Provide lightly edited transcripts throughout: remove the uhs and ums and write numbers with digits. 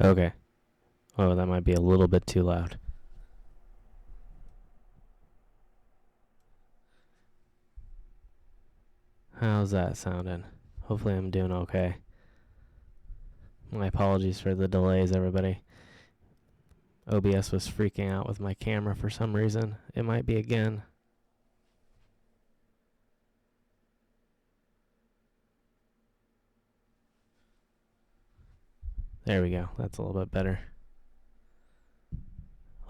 Okay. Oh, that might be a little bit too loud. How's that sounding? Hopefully I'm doing okay. My apologies for the delays, everybody. OBS was freaking out with my camera for some reason. It might be again. There we go. That's a little bit better.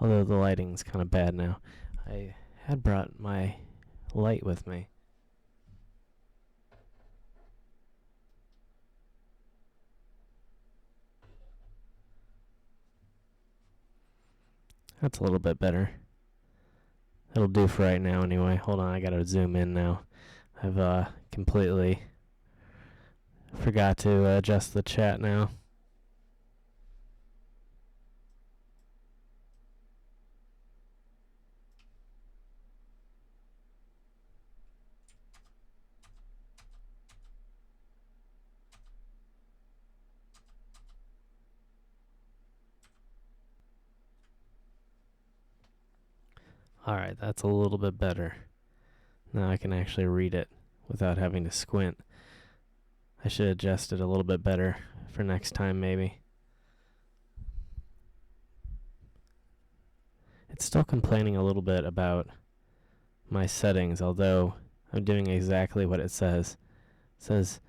Although the lighting's kind of bad now. I had brought my light with me. That's a little bit better. It'll do for right now anyway. Hold on, I gotta zoom in now. I've completely forgot to adjust the chat now. Alright, that's a little bit better. Now I can actually read it without having to squint. I should adjust it a little bit better for next time, maybe. It's still complaining a little bit about my settings, although I'm doing exactly what it says. It says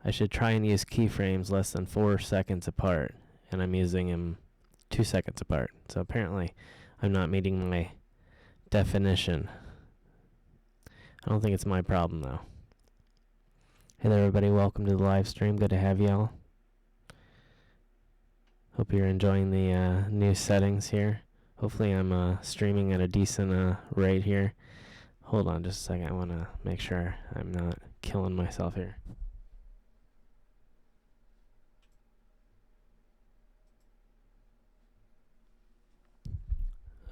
I should try and use keyframes less than 4 seconds apart, and I'm using them 2 seconds apart. So apparently I'm not meeting my definition. I don't think it's my problem, though. Hey there, everybody. Welcome to the live stream. Good to have y'all. Hope you're enjoying the new settings here. Hopefully I'm streaming at a decent rate here. Hold on just a second. I want to make sure I'm not killing myself here.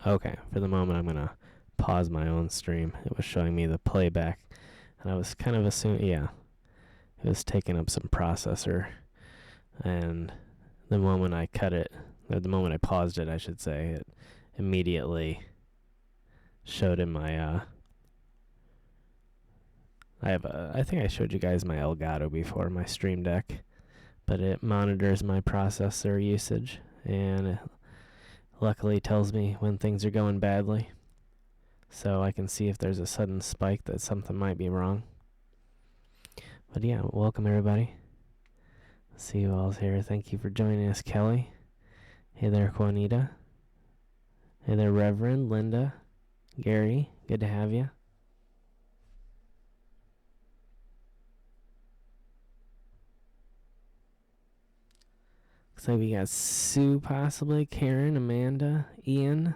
Okay, for the moment I'm going to pause my own stream. It was showing me the playback, and I was kind of assuming, yeah, it was taking up some processor, and the moment I cut it, or the moment I paused it, I should say, it immediately showed in my, I think I showed you guys my Elgato before, my Stream Deck, but it monitors my processor usage, and it luckily tells me when things are going badly, so I can see if there's a sudden spike that something might be wrong. But yeah, welcome everybody. See you all here. Thank you for joining us, Kelly. Hey there, Juanita. Hey there, Reverend, Linda, Gary. Good to have you. Looks like we got Sue, possibly, Karen, Amanda, Ian,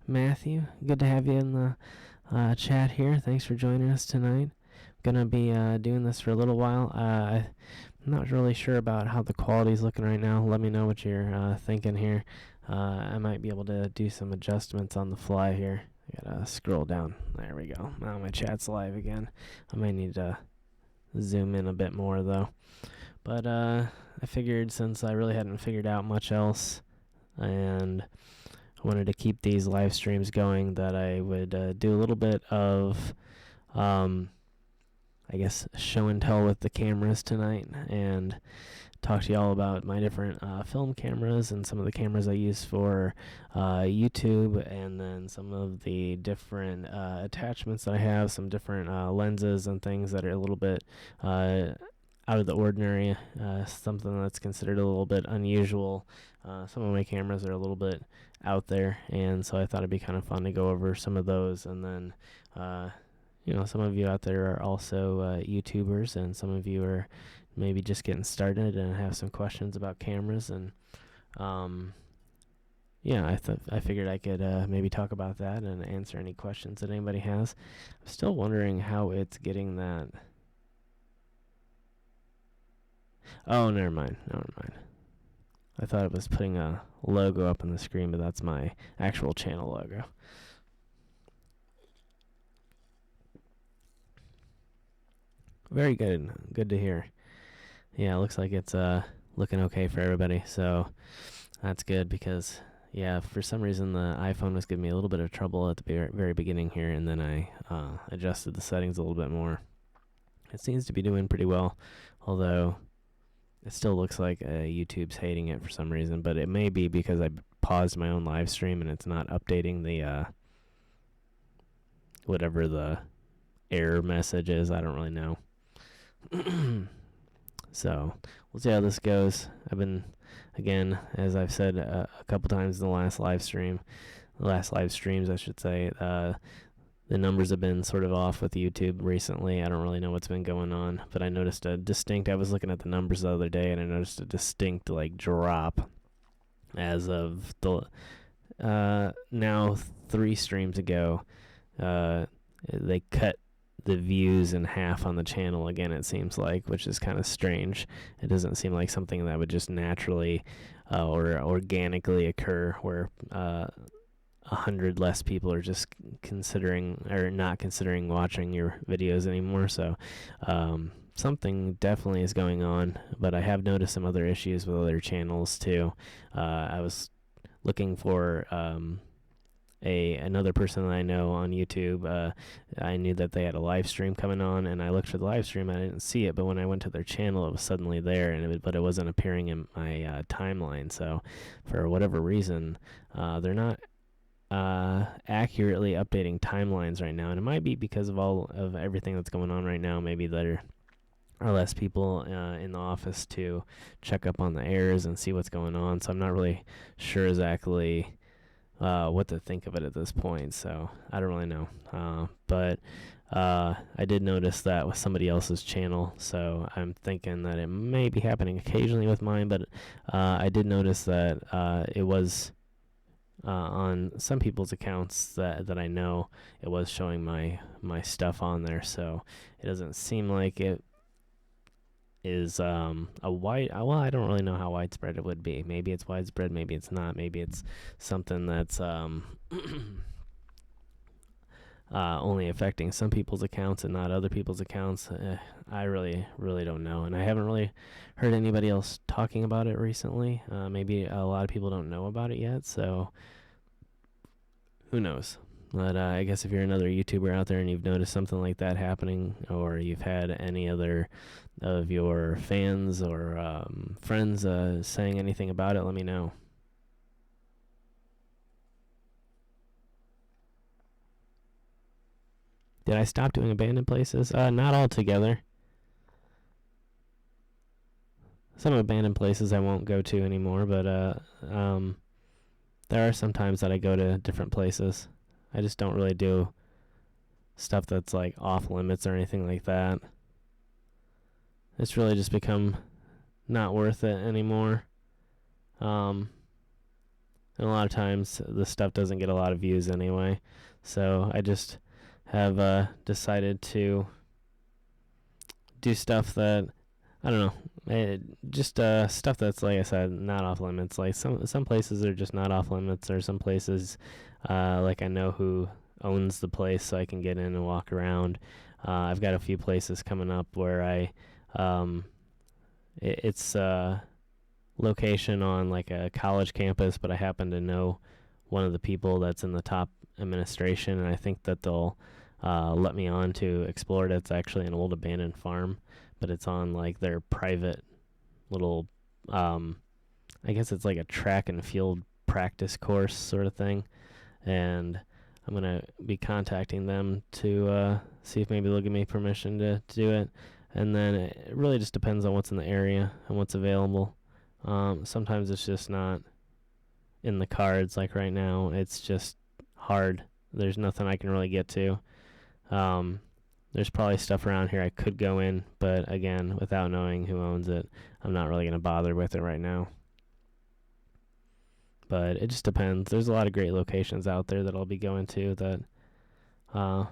Matthew. Good to have you in the chat here. Thanks for joining us tonight. I'm gonna be doing this for a little while. I'm not really sure about how the quality's looking right now. Let me know what you're thinking here. I might be able to do some adjustments on the fly here. I gotta scroll down. There we go. Now my chat's live again. I might need to zoom in a bit more though. But I figured since I really hadn't figured out much else, and I wanted to keep these live streams going, that I would do a little bit of I guess show and tell with the cameras tonight, and talk to y'all about my different film cameras and some of the cameras I use for YouTube, and then some of the different attachments that I have, some different lenses and things that are a little bit out of the ordinary, something that's considered a little bit unusual. Some of my cameras are a little bit out there, and so I thought it'd be kind of fun to go over some of those, and then some of you out there are also YouTubers, and some of you are maybe just getting started and have some questions about cameras, and I figured I could maybe talk about that and answer any questions that anybody has. I'm still wondering how it's getting that. Oh, never mind. I thought it was putting a logo up on the screen, but that's my actual channel logo. Very good. Good to hear. Yeah, it looks like it's looking okay for everybody. So That's good because, yeah, for some reason the iPhone was giving me a little bit of trouble at the very beginning here, and then I adjusted the settings a little bit more. It seems to be doing pretty well, although it still looks like YouTube's hating it for some reason, but it may be because I paused my own live stream and it's not updating the whatever the error message is. I don't really know. So we'll see how this goes. I've been, again, as I've said a couple times in the last live streams, I should say, the numbers have been sort of off with YouTube recently. I don't really know what's been going on, but I noticed I was looking at the numbers the other day, and I noticed a distinct, drop as of the, now 3 streams ago. They cut the views in half on the channel again, it seems like, which is kind of strange. It doesn't seem like something that would just naturally or organically occur where 100 less people are just considering or not considering watching your videos anymore. So something definitely is going on, but I have noticed some other issues with other channels too. I was looking for another person that I know on YouTube. I knew that they had a live stream coming on, and I looked for the live stream. I didn't see it, but when I went to their channel, it was suddenly there, but it wasn't appearing in my timeline. So for whatever reason, they're not accurately updating timelines right now, and it might be because of everything that's going on right now. Maybe there are less people in the office to check up on the errors and see what's going on. So I'm not really sure exactly what to think of it at this point. So I don't really know. But I did notice that with somebody else's channel, so I'm thinking that it may be happening occasionally with mine. But I did notice that it was on some people's accounts that I know, it was showing my stuff on there. So it doesn't seem like it is a wide, well, I don't really know how widespread it would be. Maybe it's widespread, maybe it's not. Maybe it's something that's only affecting some people's accounts and not other people's accounts. I really don't know, and I haven't really heard anybody else talking about it recently. Maybe a lot of people don't know about it yet, so who knows. But I guess if you're another YouTuber out there and you've noticed something like that happening, or you've had any other of your fans or friends saying anything about it, let me know. Did I stop doing abandoned places? Not altogether. Some abandoned places I won't go to anymore, but there are some times that I go to different places. I just don't really do stuff that's like off limits or anything like that. It's really just become not worth it anymore. And a lot of times the stuff doesn't get a lot of views anyway. So I just have decided to do stuff that, I don't know, just stuff that's, like I said, not off limits. Like some places are just not off limits, or some places like I know who owns the place, so I can get in and walk around. I've got a few places coming up where it's location on like a college campus, but I happen to know one of the people that's in the top administration, and I think that they'll let me on to explore it. It's actually an old abandoned farm, but it's on like their private little I guess it's like a track and field practice course sort of thing, and I'm gonna be contacting them to see if maybe they'll give me permission to do it. And then it really just depends on what's in the area and what's available. Sometimes it's just not in the cards. Like right now, it's just hard. There's nothing I can really get to. There's probably stuff around here I could go in, but again, without knowing who owns it, I'm not really going to bother with it right now. But it just depends. There's a lot of great locations out there that I'll be going to that are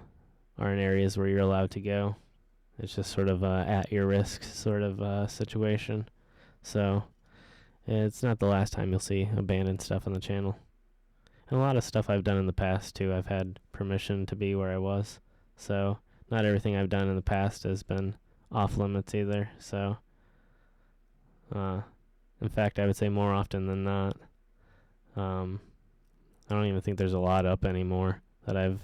in areas where you're allowed to go. It's just sort of at your risk sort of situation. So it's not the last time you'll see abandoned stuff on the channel. And a lot of stuff I've done in the past too, I've had permission to be where I was. So not everything I've done in the past has been off limits either. So in fact, I would say more often than not, I don't even think there's a lot up anymore that I've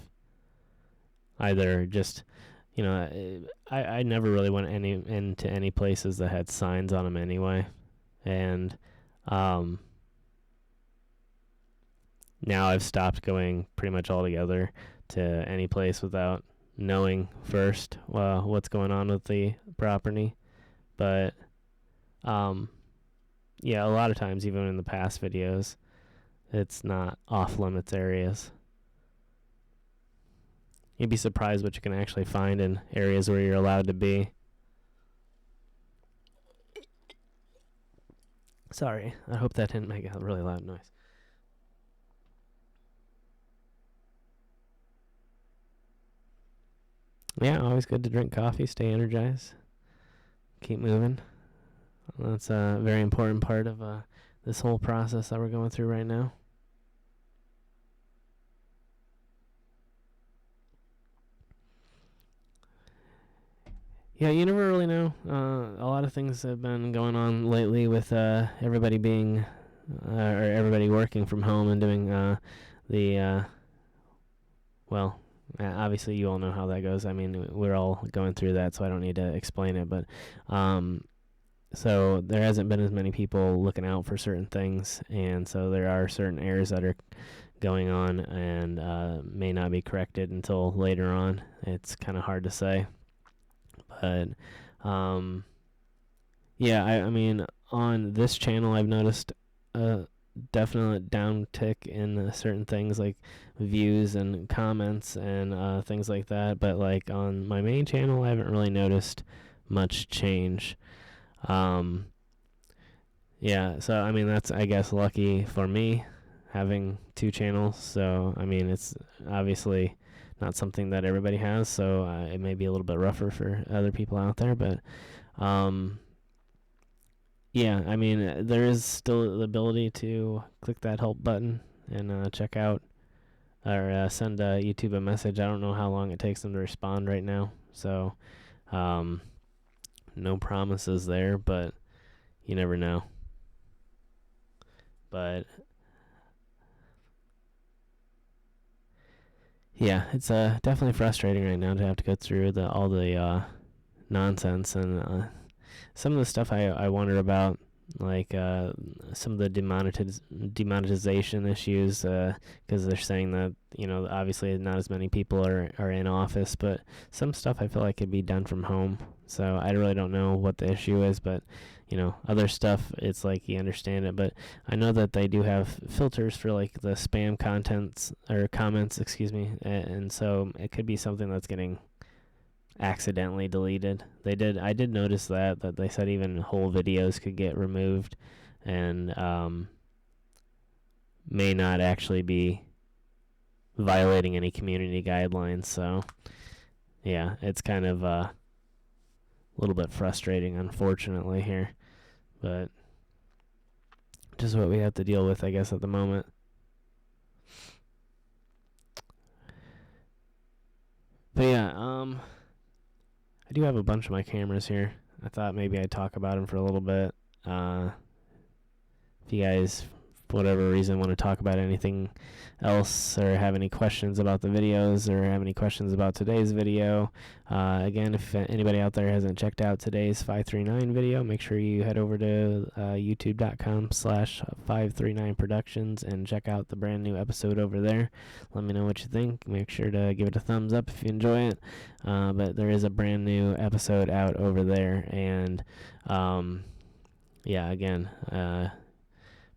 either just, I never really went into any places that had signs on them anyway. And now I've stopped going pretty much altogether to any place without knowing first what's going on with the property. But yeah, a lot of times, even in the past videos, it's not off limits areas. You'd be surprised what you can actually find in areas where you're allowed to be. Sorry, I hope that didn't make a really loud noise. Yeah, always good to drink coffee, stay energized, keep moving. That's a very important part of this whole process that we're going through right now. Yeah, you never really know. A lot of things have been going on lately with everybody being, or everybody working from home and doing well, obviously you all know how that goes. I mean, we're all going through that, so I don't need to explain it. But so there hasn't been as many people looking out for certain things, and so there are certain errors that are going on and may not be corrected until later on. It's kind of hard to say. But yeah, I mean, on this channel, I've noticed a definite downtick in certain things like views and comments and things like that. But like on my main channel, I haven't really noticed much change. Yeah, so I mean, that's, I guess, lucky for me having two channels. So I mean, it's obviously not something that everybody has, so it may be a little bit rougher for other people out there. But yeah, I mean, there is still the ability to click that help button and check out or send YouTube a message. I don't know how long it takes them to respond right now, so no promises there, but you never know. But yeah, it's definitely frustrating right now to have to go through all the nonsense and some of the stuff I wonder about, like some of the demonetization issues, because they're saying that, obviously not as many people are in office, but some stuff I feel like could be done from home. So I really don't know what the issue is, but other stuff, it's like you understand it. But I know that they do have filters for like the spam contents or comments, excuse me, and so it could be something that's getting accidentally deleted. I did notice that they said even whole videos could get removed and may not actually be violating any community guidelines. So yeah, it's kind of a little bit frustrating, unfortunately, here, but just what we have to deal with, I guess, at the moment. But yeah, I do have a bunch of my cameras here. I thought maybe I'd talk about them for a little bit. If you guys, for whatever reason, want to talk about anything else or have any questions about the videos or have any questions about today's video, again, if anybody out there hasn't checked out today's 539 video, make sure you head over to youtube.com/539productions and check out the brand new episode over there. Let me know what you think. Make sure to give it a thumbs up if you enjoy it. But there is a brand new episode out over there, and yeah, again,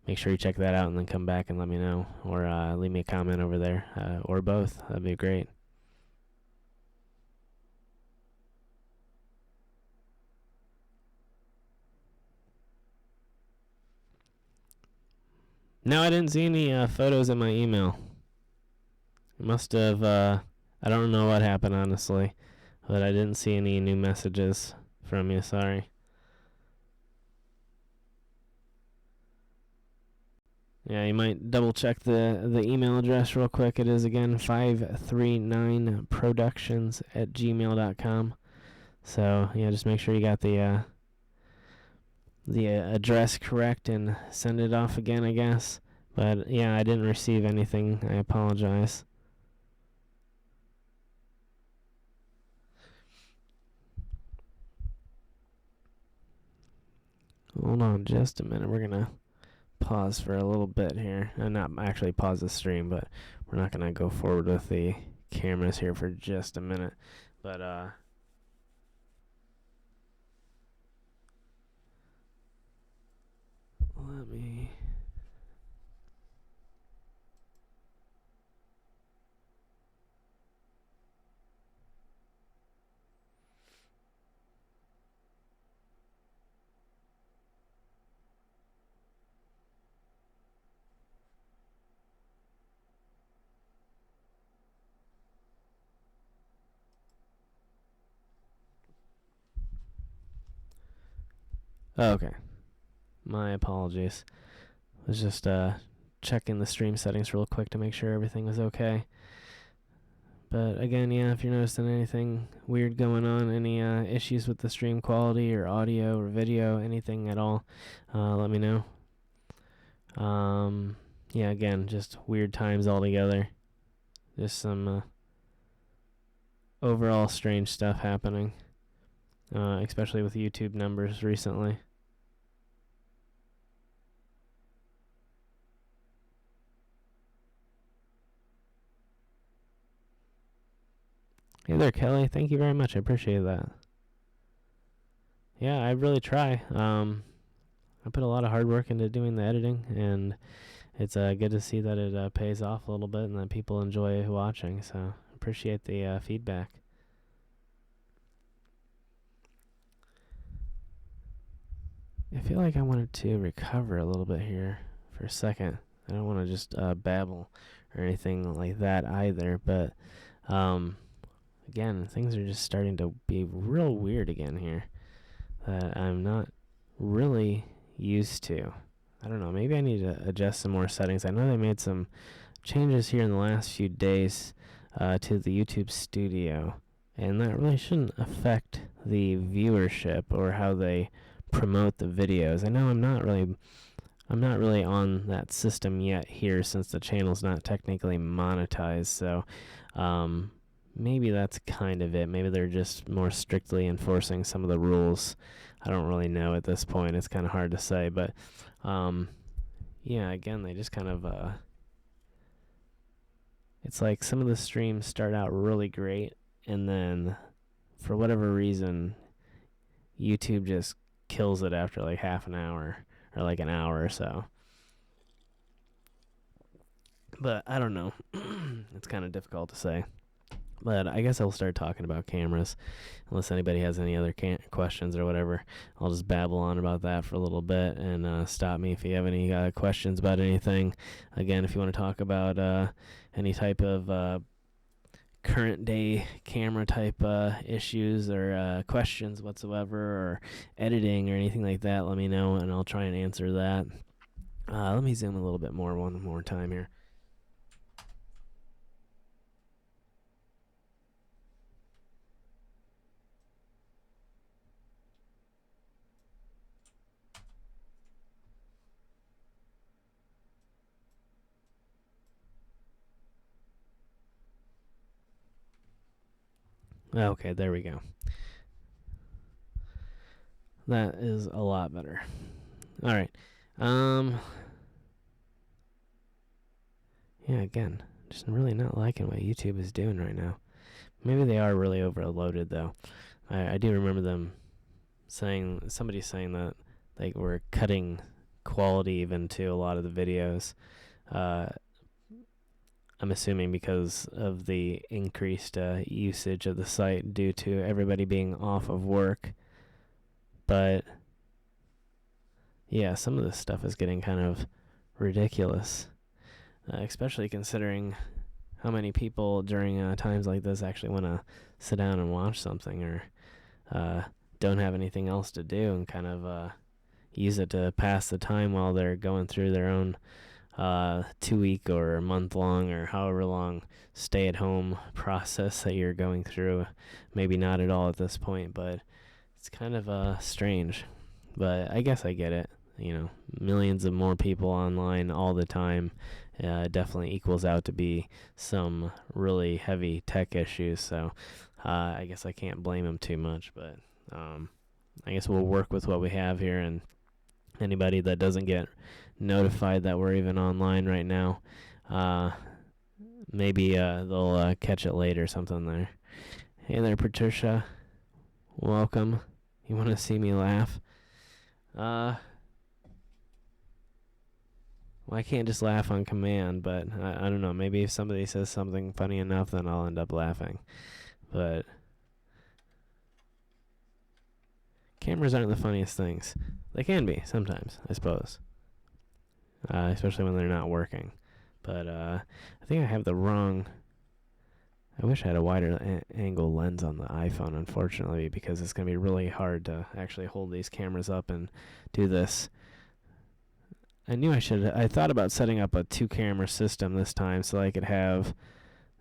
make sure you check that out and then come back and let me know, or leave me a comment over there, or both. That'd be great. No, I didn't see any photos in my email. Must have, I don't know what happened, honestly, but I didn't see any new messages from you, sorry. Yeah, you might double check the email address real quick. It is, again, 539productions@gmail.com. So yeah, just make sure you got the address correct and send it off again, I guess. But yeah, I didn't receive anything. I apologize. Hold on just a minute. We're going to pause for a little bit here. Not actually pause the stream, but we're not going to go forward with the cameras here for just a minute. But, let me... Okay. My apologies. I was just checking the stream settings real quick to make sure everything was okay. But again, yeah, if you're noticing anything weird going on, any issues with the stream quality or audio or video, anything at all, let me know. Yeah, again, just weird times altogether. Just some overall strange stuff happening, especially with YouTube numbers recently. Hey there, Kelly. Thank you very much. I appreciate that. Yeah, I really try. I put a lot of hard work into doing the editing, and it's good to see that it pays off a little bit and that people enjoy watching. So appreciate the feedback. I feel like I wanted to recover a little bit here for a second. I don't want to just babble or anything like that either, but again, things are just starting to be real weird again here that I'm not really used to. I don't know, maybe I need to adjust some more settings. I know they made some changes here in the last few days to the YouTube studio, and that really shouldn't affect the viewership or how they promote the videos. I know I'm not really on that system yet here, since the channel's not technically monetized, so maybe that's kind of it. Maybe they're just more strictly enforcing some of the rules. I don't really know at this point. It's kind of hard to say, but yeah, again, they just kind of it's like some of the streams start out really great, and then for whatever reason YouTube just kills it after like half an hour or like an hour or so. But I don't know. It's kind of difficult to say. But I guess I'll start talking about cameras, unless anybody has any other questions or whatever. I'll just babble on about that for a little bit, and stop me if you have any questions about anything. Again, if you want to talk about any type of current day camera type issues or questions whatsoever, or editing or anything like that, let me know, and I'll try and answer that. Let me zoom a little bit more one more time here. Okay, there we go. That is a lot better. All right. Yeah, again, just really not liking what YouTube is doing right now. Maybe they are really overloaded, though. I do remember them somebody saying that they were cutting quality even to a lot of the videos. I'm assuming because of the increased usage of the site due to everybody being off of work. But yeah, some of this stuff is getting kind of ridiculous, especially considering how many people during times like this actually want to sit down and watch something, or don't have anything else to do and kind of use it to pass the time while they're going through their own 2-week or month-long or however long stay-at-home process that you're going through. Maybe not at all at this point, but it's kind of strange. But I guess I get it. millions of more people online all the time, definitely equals out to be some really heavy tech issues. So I guess I can't blame them too much, but I guess we'll work with what we have here, and anybody that doesn't get notified that we're even online right now, maybe they'll catch it later, something there. Hey there, Patricia. Welcome. You want to see me laugh? Well, I can't just laugh on command, but I don't know. Maybe if somebody says something funny enough, then I'll end up laughing. But cameras aren't the funniest things. They can be sometimes, I suppose. Especially when they're not working. But I think I have the wrong... I wish I had a wider angle lens on the iPhone, unfortunately, because it's going to be really hard to actually hold these cameras up and do this. I thought about setting up a 2-camera system this time so I could have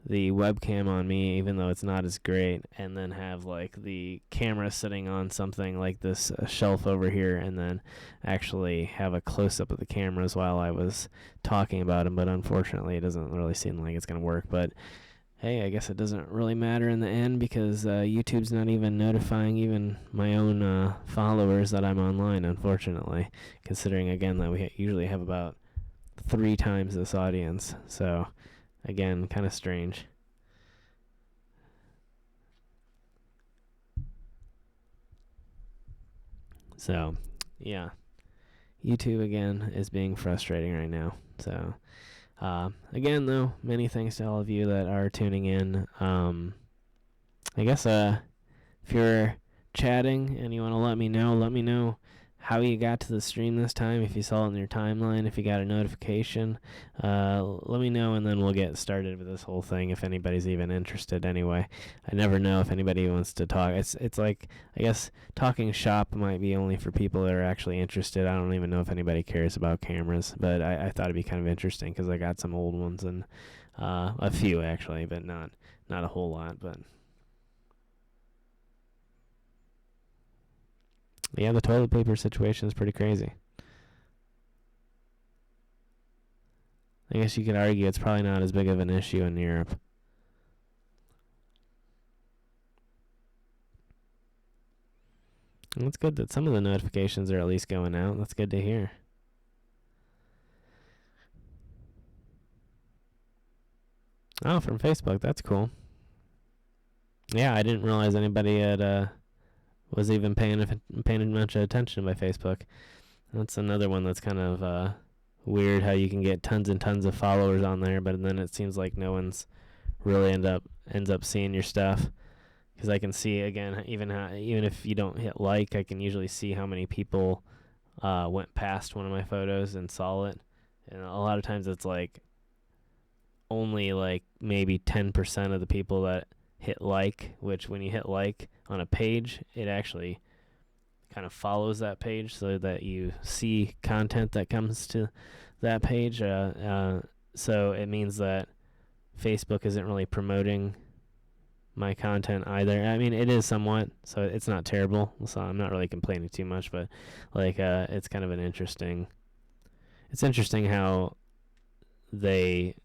the webcam on me, even though it's not as great, and then have like the camera sitting on something like this shelf over here, and then actually have a close-up of the cameras while I was talking about them. But unfortunately, it doesn't really seem like it's going to work. But hey, I guess it doesn't really matter in the end, because YouTube's not even notifying even my own followers that I'm online, unfortunately, considering, again, that we usually have about 3 times this audience. So, again, kind of strange. So, yeah. YouTube, again, is being frustrating right now. So... again, though, many thanks to all of you that are tuning in. I guess if you're chatting and you want to let me know how you got to the stream this time, if you saw it in your timeline, if you got a notification. Let me know, and then we'll get started with this whole thing, if anybody's even interested anyway. I never know if anybody wants to talk. It's like, I guess talking shop might be only for people that are actually interested. I don't even know if anybody cares about cameras, but I thought it'd be kind of interesting, because I got some old ones, and a few actually, but not a whole lot. But yeah, the toilet paper situation is pretty crazy. I guess you could argue it's probably not as big of an issue in Europe. And it's good that some of the notifications are at least going out. That's good to hear. Oh, from Facebook. That's cool. Yeah, I didn't realize anybody had was even paying much attention by Facebook. That's another one that's kind of weird, how you can get tons and tons of followers on there, but then it seems like no one's really ends up seeing your stuff. Because I can see, again, even if you don't hit like, I can usually see how many people went past one of my photos and saw it. And a lot of times it's like only like maybe 10% of the people that hit like, which when you hit like on a page, it actually kind of follows that page so that you see content that comes to that page. So it means that Facebook isn't really promoting my content either. I mean, it is somewhat, so it's not terrible. So I'm not really complaining too much, but like it's kind of it's interesting how they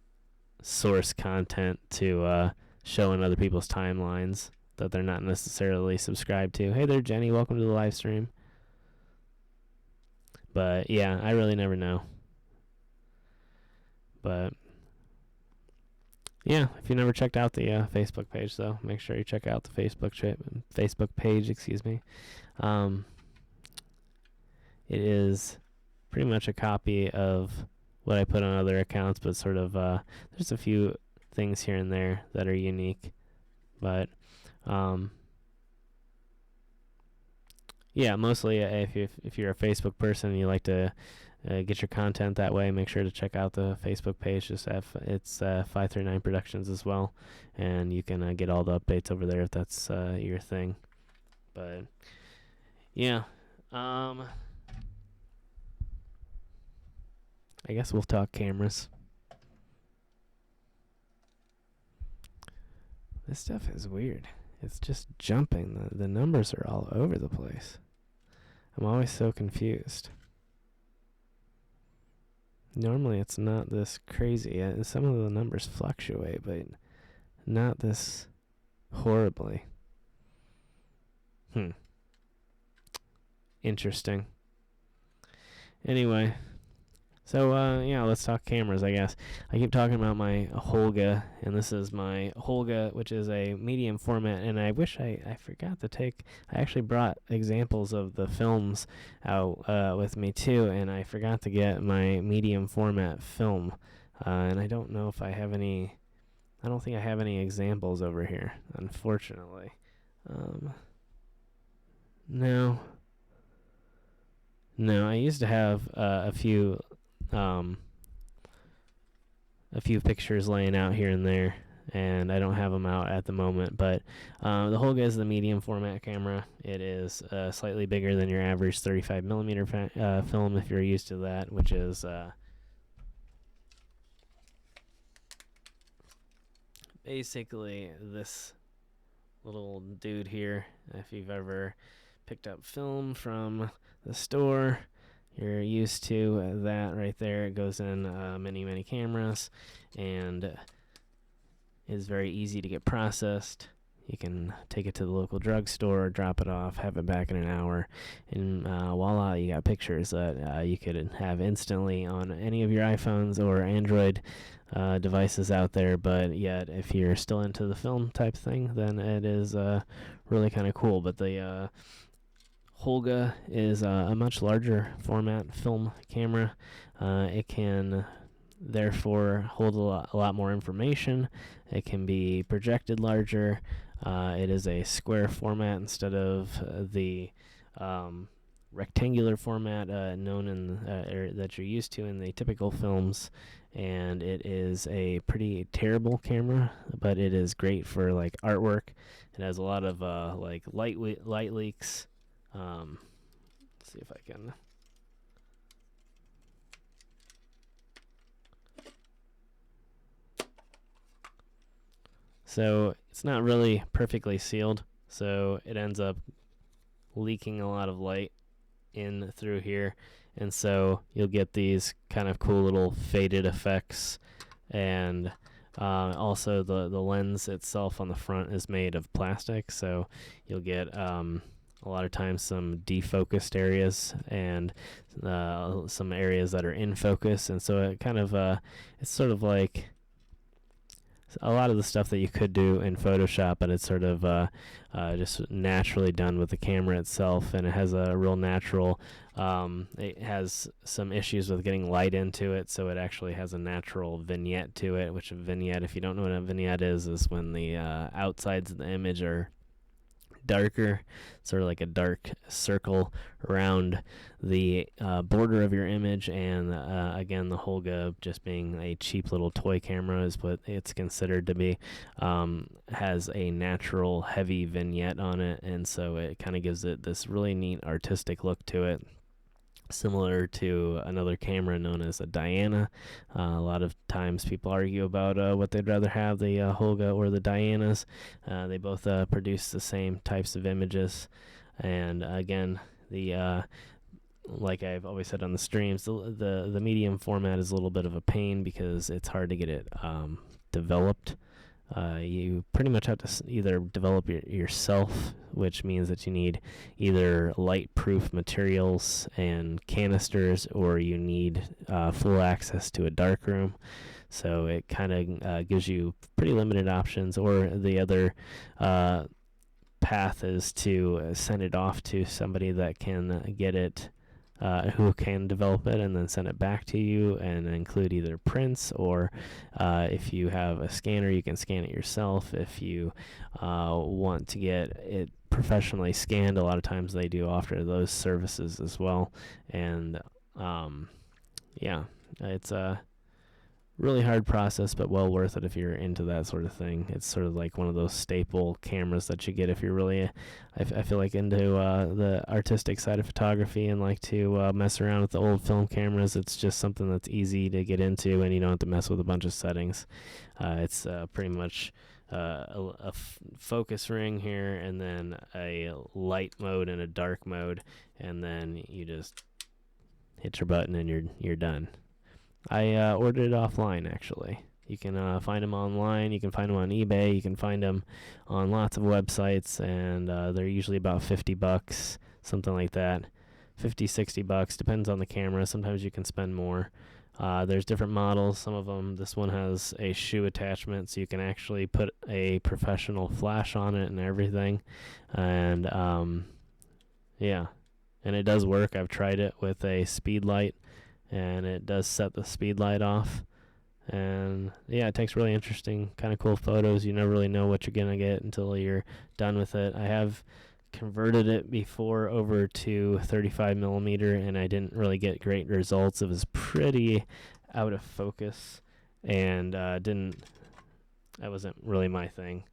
source content to show in other people's timelines that they're not necessarily subscribed to. Hey there, Jenny. Welcome to the live stream. But yeah, I really never know. But yeah, if you never checked out the Facebook page, though, make sure you check out the Facebook page. Excuse me. It is pretty much a copy of what I put on other accounts, but sort of there's a few things here and there that are unique. But yeah, mostly if you're a Facebook person and you like to get your content that way, make sure to check out the Facebook page. It's 539 Productions as well, and you can get all the updates over there if that's your thing. But yeah, I guess we'll talk cameras. This stuff is weird. It's just jumping. The numbers are all over the place. I'm always so confused. Normally it's not this crazy. Some of the numbers fluctuate, but not this horribly. Interesting. Anyway, so yeah, let's talk cameras, I guess. I keep talking about my Holga, and this is my Holga, which is a medium format, and I wish I forgot to take, I actually brought examples of the films out with me too, and I forgot to get my medium format film, and I don't know if I have any, I don't think I have any examples over here, unfortunately. No. No, I used to have um, a few pictures laying out here and there, and I don't have them out at the moment. But the Holga is the medium format camera. It is slightly bigger than your average 35 millimeter film if you're used to that, which is basically this little dude here. If you've ever picked up film from the store, you're used to that right there. It goes in many cameras and is very easy to get processed. You can take it to the local drugstore, drop it off, have it back in an hour, and voila, you got pictures that you could have instantly on any of your iPhones or Android devices out there. But yet, if you're still into the film type thing, then it is really kind of cool. But the Holga is a much larger format film camera. It can therefore hold a lot more information. It can be projected larger. It is a square format instead of the rectangular format known in that you're used to in the typical films. And it is a pretty terrible camera, but it is great for like artwork. It has a lot of like light leaks. Let's see if I can. So it's not really perfectly sealed, so it ends up leaking a lot of light in through here, and so you'll get these kind of cool little faded effects. And also the lens itself on the front is made of plastic, so you'll get a lot of times some defocused areas and some areas that are in focus, and so it kind of it's sort of like a lot of the stuff that you could do in Photoshop, but it's sort of just naturally done with the camera itself, and it has a real natural, it has some issues with getting light into it, so it actually has a natural vignette to it, which a vignette, if you don't know what a vignette is when the outsides of the image are darker, sort of like a dark circle around the border of your image. And again, the Holga, just being a cheap little toy camera is what it's considered to be, has a natural heavy vignette on it, and so it kind of gives it this really neat artistic look to it, similar to another camera known as a Diana. A lot of times people argue about what they'd rather have, the Holga or the Dianas. They both produce the same types of images. And again, the like I've always said on the streams, the medium format is a little bit of a pain because it's hard to get it developed. You pretty much have to either develop yourself, which means that you need either light-proof materials and canisters, or you need full access to a darkroom. So it kind of gives you pretty limited options. Or the other path is to send it off to somebody that can get it, who can develop it and then send it back to you, and include either prints, or if you have a scanner, you can scan it yourself. If you want to get it professionally scanned, a lot of times they do offer those services as well. And yeah, it's a really hard process, but well worth it if you're into that sort of thing. It's sort of like one of those staple cameras that you get if you're really, I feel like, into the artistic side of photography and like to mess around with the old film cameras. It's just something that's easy to get into, and you don't have to mess with a bunch of settings. It's pretty much a focus ring here, and then a light mode and a dark mode, and then you just hit your button and you're done. I ordered it offline, actually. You can find them online. You can find them on eBay. You can find them on lots of websites, and they're usually about $50, something like that. 50, $60, depends on the camera. Sometimes you can spend more. There's different models. Some of them, this one has a shoe attachment, so you can actually put a professional flash on it and everything. And yeah, and it does work. I've tried it with a speed light, and it does set the speed light off. And yeah, it takes really interesting, kind of cool photos. You never really know what you're gonna get until you're done with it. I have converted it before over to 35 millimeter, and I didn't really get great results. It was pretty out of focus, and that wasn't really my thing.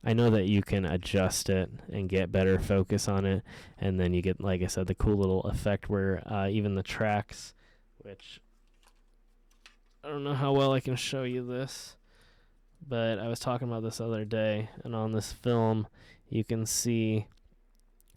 I know that you can adjust it and get better focus on it, and then you get, like I said, the cool little effect where even the tracks, which I don't know how well I can show you this, but I was talking about this other day, and on this film you can see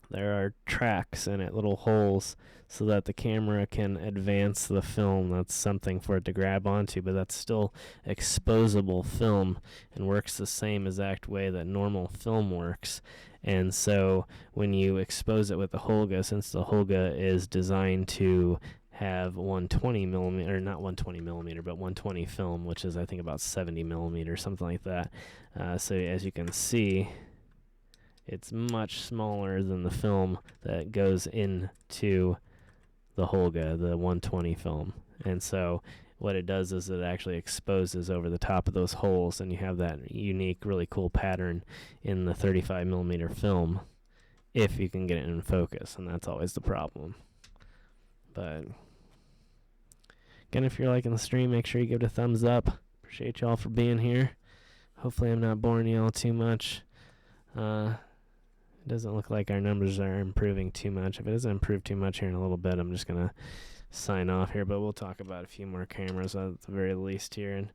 there are tracks in it, little holes, so that the camera can advance the film. That's something for it to grab onto, but that's still exposable film and works the same exact way that normal film works. And so when you expose it with the Holga, since the Holga is designed to have 120 millimeter, or not 120 millimeter, but 120 film, which is I think about 70 millimeter, something like that. So as you can see, it's much smaller than the film that goes into the Holga, the 120 film. And so what it does is it actually exposes over the top of those holes, and you have that unique, really cool pattern in the 35 millimeter film if you can get it in focus, and that's always the problem. But again, if you're liking the stream, make sure you give it a thumbs up. Appreciate y'all for being here. Hopefully I'm not boring y'all too much. It doesn't look like our numbers are improving too much. If it doesn't improve too much here in a little bit, I'm just going to sign off here. But we'll talk about a few more cameras at the very least here,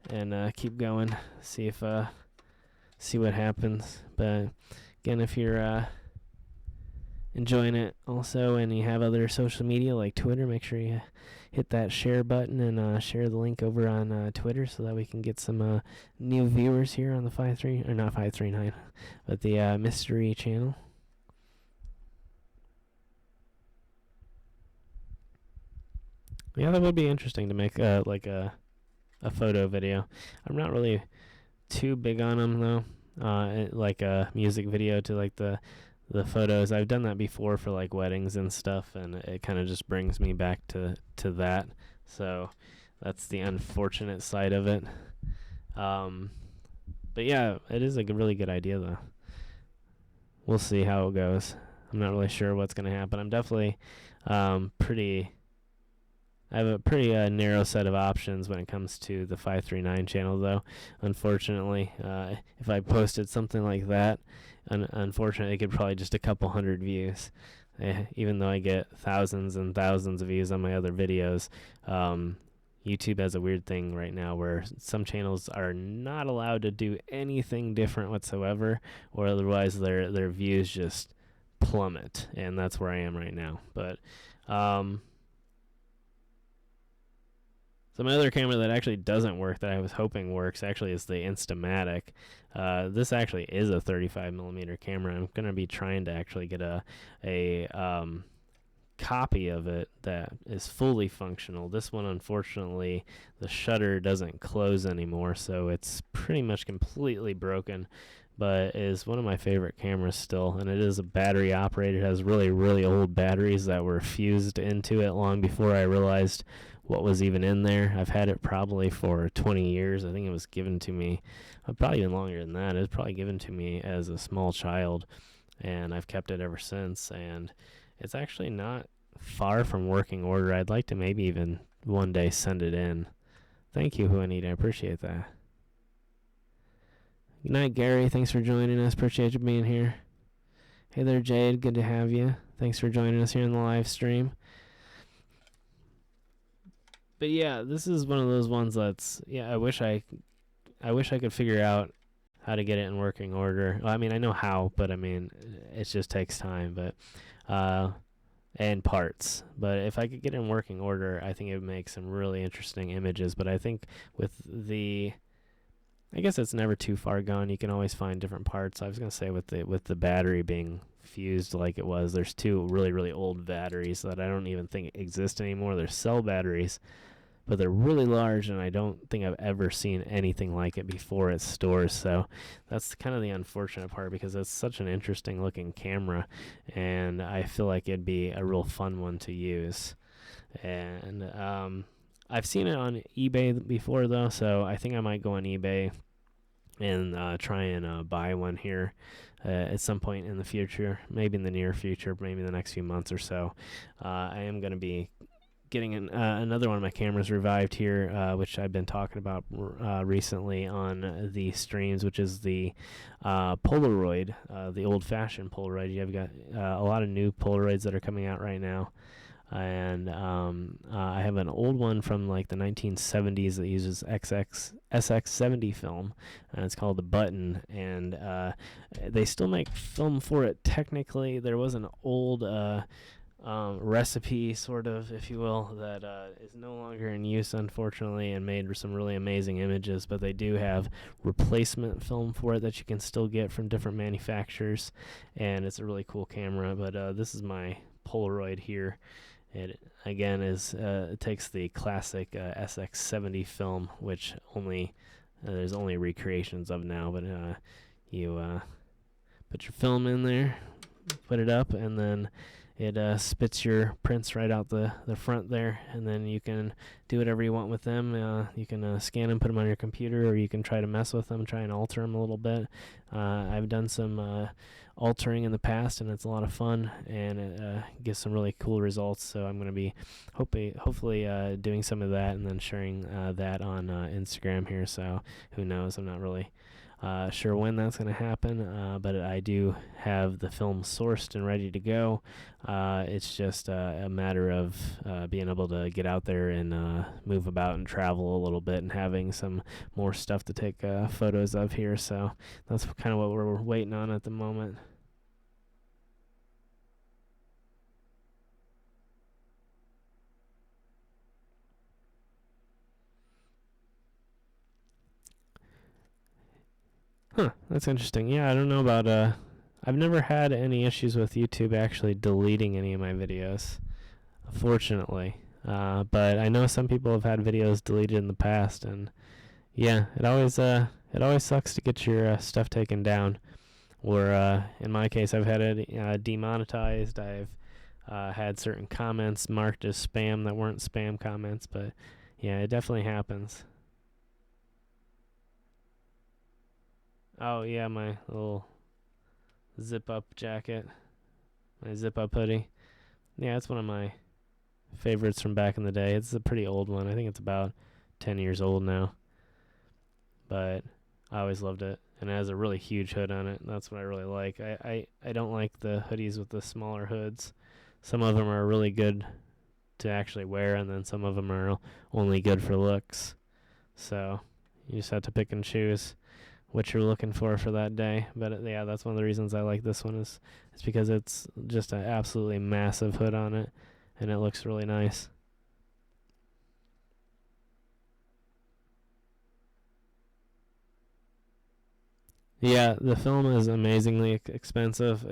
and keep going. See what happens. But again, if you're enjoying it also, and you have other social media like Twitter, make sure you hit that share button and share the link over on Twitter, so that we can get some new viewers here on the 539, but the mystery channel. Yeah, that would be interesting to make like a photo video. I'm not really too big on them though. Like a music video to like the photos. I've done that before for like weddings and stuff, and it kind of just brings me back to that. So that's the unfortunate side of it. But yeah, it is a really good idea though. We'll see how it goes. I'm not really sure what's going to happen. I'm definitely I have a pretty narrow set of options when it comes to the 539 channel, though. Unfortunately, if I posted something like that, unfortunately, it could probably just a couple hundred views. Even though I get thousands and thousands of views on my other videos, YouTube has a weird thing right now where some channels are not allowed to do anything different whatsoever, or otherwise their views just plummet, and that's where I am right now. But so my other camera that actually doesn't work, that I was hoping works, actually is the Instamatic. This actually is a 35 millimeter camera. I'm going to be trying to actually get a copy of it that is fully functional. This one, unfortunately, the shutter doesn't close anymore, so it's pretty much completely broken, but is one of my favorite cameras still, and it is a battery operated. It has really, really old batteries that were fused into it long before I realized what was even in there. I've had it probably for 20 years. I think it was given to me, probably even longer than that. It was probably given to me as a small child, and I've kept it ever since, and it's actually not far from working order. I'd like to maybe even one day send it in. Thank you, Juanita. I appreciate that. Good night, Gary. Thanks for joining us. Appreciate you being here. Hey there, Jade. Good to have you. Thanks for joining us here in the live stream. But yeah, this is one of those ones that's, I wish I could figure out how to get it in working order. Well, I mean, I know how, but I mean, it just takes time. But and parts. But if I could get it in working order, I think it would make some really interesting images. But I think with I guess it's never too far gone. You can always find different parts. I was gonna say with the battery being fused like it was, there's two really really old batteries that I don't even think exist anymore. They're cell batteries, but they're really large, and I don't think I've ever seen anything like it before at stores. So that's kind of the unfortunate part, because it's such an interesting looking camera, and I feel like it'd be a real fun one to use. And I've seen it on eBay before though, so I think I might go on eBay and try and buy one here at some point in the future, maybe in the near future, maybe the next few months or so. I am going to be getting another one of my cameras revived here, which I've been talking about recently on the streams, which is the Polaroid, the old-fashioned Polaroid. You've got a lot of new Polaroids that are coming out right now. And I have an old one from like the 1970s that uses SX70 film, and it's called the Button, and they still make film for it technically. There was an old recipe, sort of, if you will, that is no longer in use, unfortunately, and made some really amazing images, but they do have replacement film for it that you can still get from different manufacturers, and it's a really cool camera. But this is my Polaroid here. It again is it takes the classic SX70 film, which there's only recreations of now. But you put your film in there, put it up, and then it spits your prints right out the front there, and then you can do whatever you want with them. You can scan them, put them on your computer, or you can try to mess with them, try and alter them a little bit. I've done some altering in the past, and it's a lot of fun, and it gives some really cool results. So I'm going to be hopefully doing some of that, and then sharing that on Instagram here. So who knows? I'm not really sure when that's going to happen, but I do have the film sourced and ready to go. It's just a matter of being able to get out there and move about and travel a little bit, and having some more stuff to take photos of here. So that's kind of what we're waiting on at the moment. Huh, that's interesting. Yeah, I don't know about I've never had any issues with YouTube actually deleting any of my videos, fortunately. But I know some people have had videos deleted in the past, and yeah, it always sucks to get your stuff taken down. Or in my case, I've had it demonetized. I've had certain comments marked as spam that weren't spam comments, but yeah, it definitely happens. Oh yeah, my little zip-up jacket, my zip-up hoodie. Yeah, it's one of my favorites from back in the day. It's a pretty old one. I think it's about 10 years old now. But I always loved it. And it has a really huge hood on it. That's what I really like. I don't like the hoodies with the smaller hoods. Some of them are really good to actually wear, and then some of them are only good for looks. So you just have to pick and choose what you're looking for that day. But yeah, that's one of the reasons I like this one is because it's just an absolutely massive hood on it, and it looks really nice. Yeah, the film is amazingly expensive.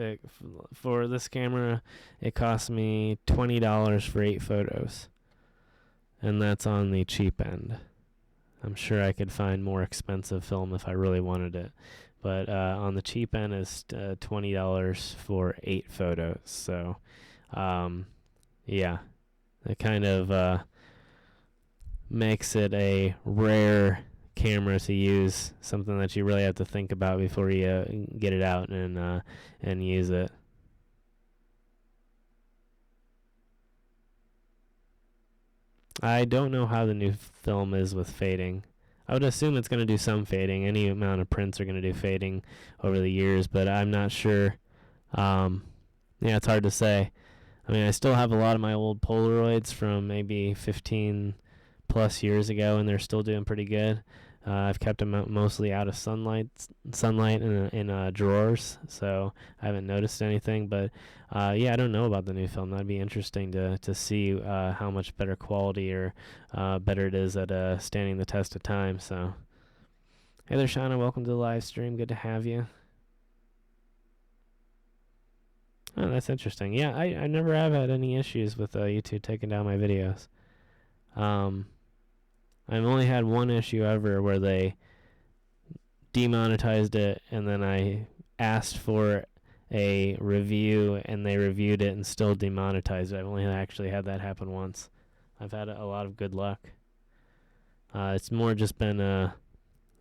For this camera, it cost me $20 for 8 photos, and that's on the cheap end. I'm sure I could find more expensive film if I really wanted it, but on the cheap end is $20 for 8 photos. So, yeah, it kind of makes it a rare camera to use, something that you really have to think about before you get it out and use it. I don't know how the new film is with fading. I would assume it's going to do some fading. Any amount of prints are going to do fading over the years, but I'm not sure. Yeah, it's hard to say. I mean, I still have a lot of my old Polaroids from maybe 15 plus years ago, and they're still doing pretty good. I've kept them mostly out of sunlight in drawers, so I haven't noticed anything. But yeah, I don't know about the new film. That'd be interesting to see how much better quality or better it is at standing the test of time. So, hey there, Shauna. Welcome to the live stream. Good to have you. Oh, that's interesting. Yeah, I never have had any issues with YouTube taking down my videos. I've only had one issue ever where they demonetized it, and then I asked for a review, and they reviewed it and still demonetized it. I've only actually had that happen once. I've had a lot of good luck. It's more just been the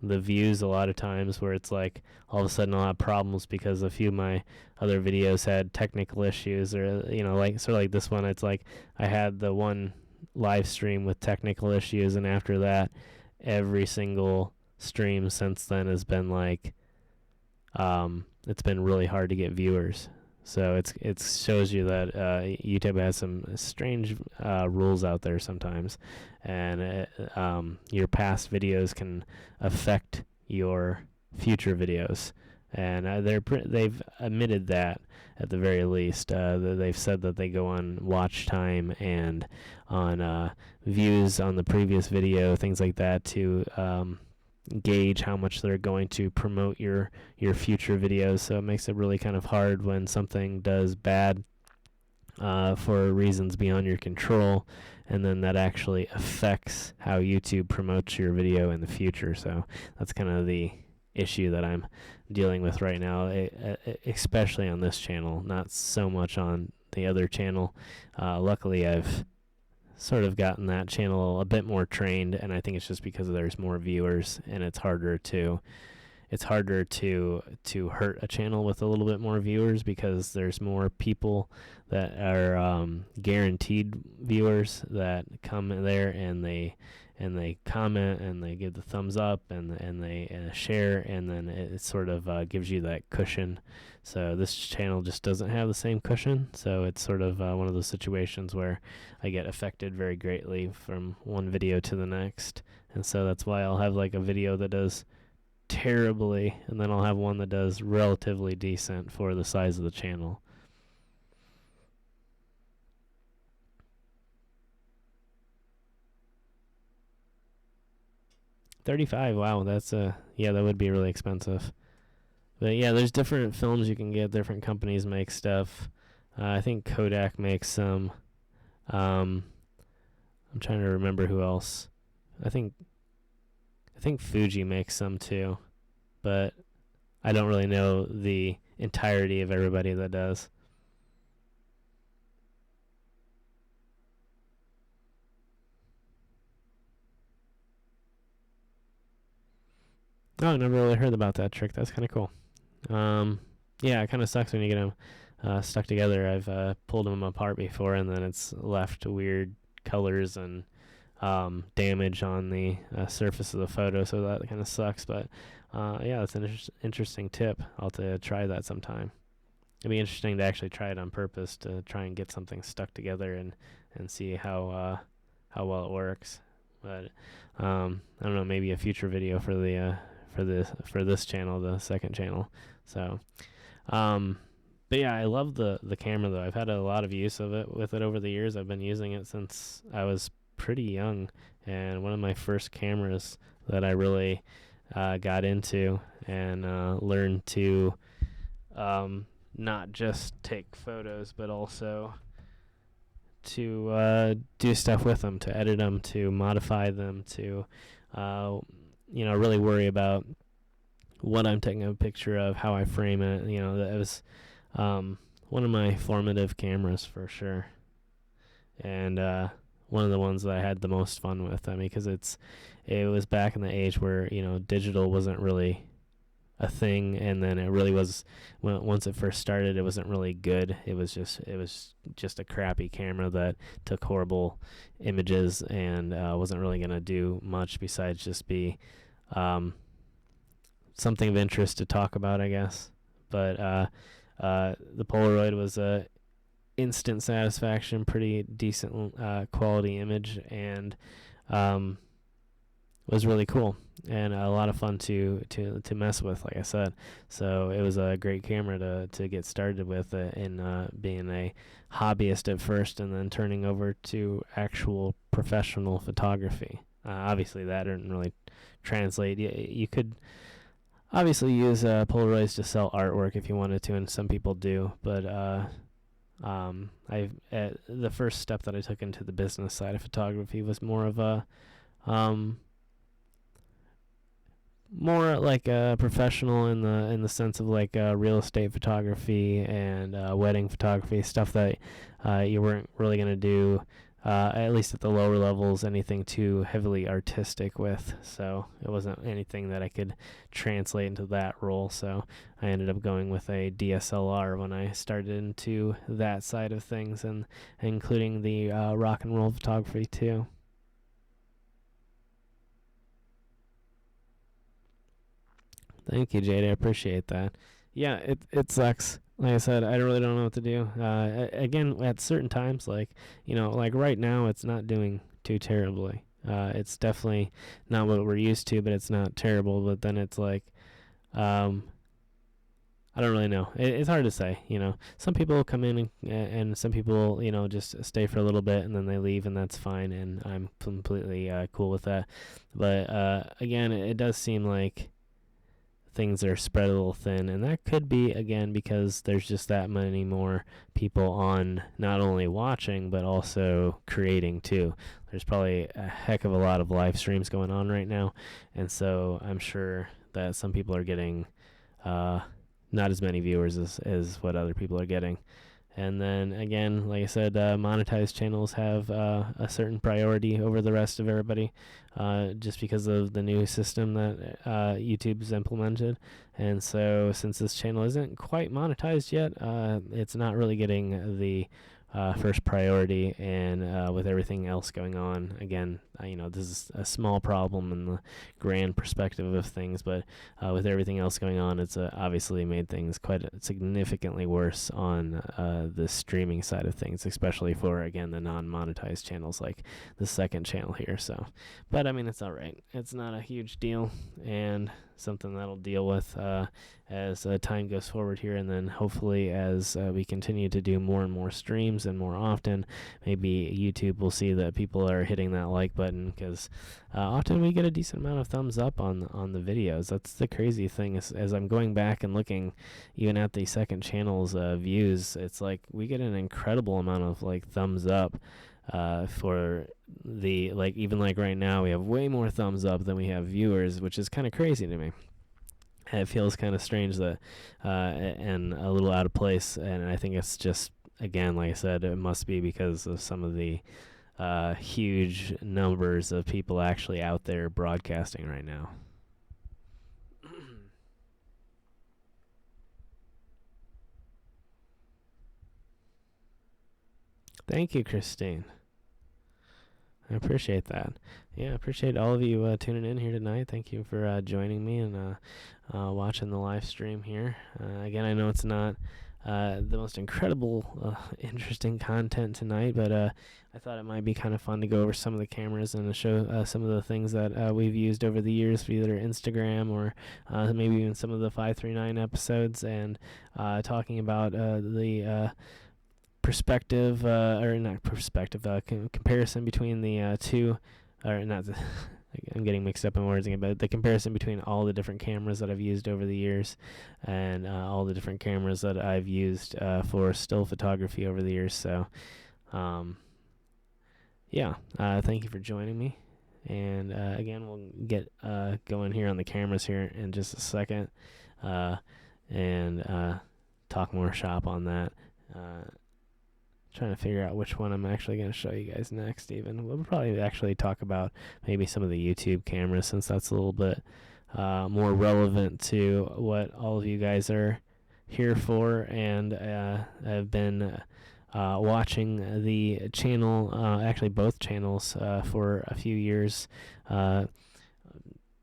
views a lot of times where it's like all of a sudden I'll have problems because a few of my other videos had technical issues, or like sort of like this one. It's like I had the one live stream with technical issues, and after that every single stream since then has been like it's been really hard to get viewers. So it shows you that YouTube has some strange rules out there sometimes, and your past videos can affect your future videos, and they've admitted that at the very least. They've said that they go on watch time and on views on the previous video, things like that, to gauge how much they're going to promote your future videos. So it makes it really kind of hard when something does bad for reasons beyond your control, and then that actually affects how YouTube promotes your video in the future. So that's kind of the issue that I'm dealing with right now, especially on this channel, not so much on the other channel. Luckily I've sort of gotten that channel a bit more trained, and I think it's just because there's more viewers, and it's harder to hurt a channel with a little bit more viewers because there's more people that are guaranteed viewers that come there, and they comment, and they give the thumbs up, and they share, and then it sort of gives you that cushion. So this channel just doesn't have the same cushion, so it's sort of one of those situations where I get affected very greatly from one video to the next. And so that's why I'll have like a video that does terribly, and then I'll have one that does relatively decent for the size of the channel. $35, wow, that's yeah, that would be really expensive. But yeah, there's different films you can get. Different companies make stuff. I think Kodak makes some. I'm trying to remember who else. I think Fuji makes some too, but I don't really know the entirety of everybody that does. Oh, I never really heard about that trick. That's kind of cool. Yeah, it kind of sucks when you get them stuck together. I've pulled them apart before, and then it's left weird colors and damage on the surface of the photo, so that kind of sucks. But yeah, that's an interesting tip. I'll have to try that sometime. It'd be interesting to actually try it on purpose to try and get something stuck together and see how well it works. But I don't know, maybe a future video for the for this channel, the second channel. So but yeah, I love the camera though. I've had a lot of use of it with it over the years. I've been using it since I was pretty young, and one of my first cameras that I really got into and learned to not just take photos, but also to do stuff with them, to edit them, to modify them, to really worry about what I'm taking a picture of, how I frame it. That was one of my formative cameras for sure, and one of the ones that I had the most fun with. I mean, because it was back in the age where digital wasn't really a thing, and then it really was. Once it first started, it wasn't really good. It was just a crappy camera that took horrible images and wasn't really gonna do much besides just be something of interest to talk about, I guess. But the Polaroid was a instant satisfaction, pretty decent quality image, and was really cool and a lot of fun to mess with, like I said. So it was a great camera to get started with in being a hobbyist at first and then turning over to actual professional photography. Obviously, that didn't really translate. You could obviously use Polaroids to sell artwork if you wanted to, and some people do. But the first step that I took into the business side of photography was more of a more like a professional in the sense of like real estate photography and wedding photography, stuff that you weren't really going to do at least at the lower levels anything too heavily artistic with. So it wasn't anything that I could translate into that role, so I ended up going with a DSLR when I started into that side of things, and including the rock and roll photography too. Thank you, Jade. I appreciate that. Yeah, it sucks. Like I said, I really don't know what to do. Again, at certain times, like like right now, it's not doing too terribly. It's definitely not what we're used to, but it's not terrible. But then it's like, um, I don't really know. It's hard to say. Some people come in and some people just stay for a little bit and then they leave, and that's fine, and I'm completely cool with that. But again, it does seem like things are spread a little thin, and that could be again because there's just that many more people on, not only watching but also creating too. There's probably a heck of a lot of live streams going on right now, and so I'm sure that some people are getting not as many viewers as what other people are getting. And then again, like I said, monetized channels have a certain priority over the rest of everybody, just because of the new system that YouTube's implemented. And so, since this channel isn't quite monetized yet, it's not really getting the first priority. And with everything else going on, again, this is a small problem in the grand perspective of things, but with everything else going on, it's obviously made things quite significantly worse on the streaming side of things, especially for, again, the non-monetized channels like the second channel here. So, but I mean, it's all right. It's not a huge deal, and something that'll deal with as time goes forward here, and then hopefully as we continue to do more and more streams and more often, maybe YouTube will see that people are hitting that like button, because often we get a decent amount of thumbs up on the videos. That's the crazy thing, as I'm going back and looking even at the second channel's views, it's like we get an incredible amount of like thumbs up for the, like, even like right now we have way more thumbs up than we have viewers, which is kind of crazy to me. And it feels kind of strange that and a little out of place, and I think it's just, again, like I said, it must be because of some of the huge numbers of people actually out there broadcasting right now. Thank you, Christine. I appreciate that. Yeah, I appreciate all of you tuning in here tonight. Thank you for joining me and watching the live stream here. Again, I know it's not the most incredible, interesting content tonight, but I thought it might be kind of fun to go over some of the cameras and to show some of the things that we've used over the years for either Instagram or maybe even some of the 539 episodes, and talking about the perspective, or not perspective, comparison between the two, or not, I'm getting mixed up in words again, but the comparison between all the different cameras that I've used over the years, and all the different cameras that I've used for still photography over the years. So, yeah, thank you for joining me. And again, we'll get going here on the cameras here in just a second, and talk more shop on that. Trying to figure out which one I'm actually going to show you guys next. Even we'll probably actually talk about maybe some of the YouTube cameras, since that's a little bit more relevant to what all of you guys are here for, and I've been watching the channel, actually both channels, for a few years.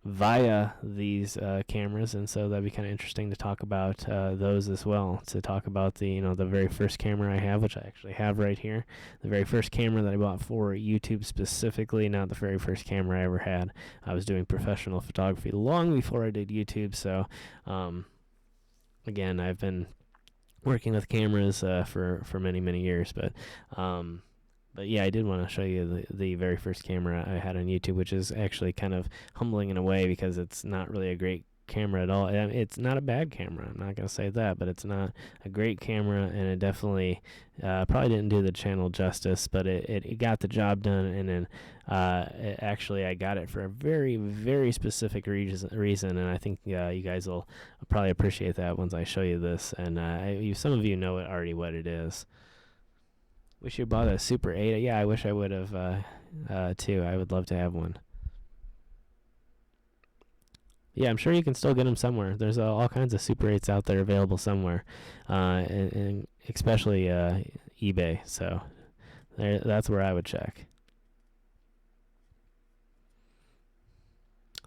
via these cameras, and so that'd be kind of interesting to talk about those as well. To talk about the the very first camera I have, which I actually have right here, the very first camera that I bought for YouTube specifically, not the very first camera I ever had. I was doing professional photography long before I did YouTube, so again, I've been working with cameras for many years, but yeah, I did want to show you the very first camera I had on YouTube, which is actually kind of humbling in a way because it's not really a great camera at all. It's not a bad camera, I'm not going to say that, but it's not a great camera, and it definitely probably didn't do the channel justice, but it got the job done, and then actually I got it for a very specific reason, and I think you guys will probably appreciate that once I show you this, and some of you know already what it is. Wish you bought a Super 8. Yeah, I wish I would have too. I would love to have one. Yeah, I'm sure you can still get them somewhere. There's all kinds of Super 8s out there available somewhere, and especially eBay. So that's where I would check.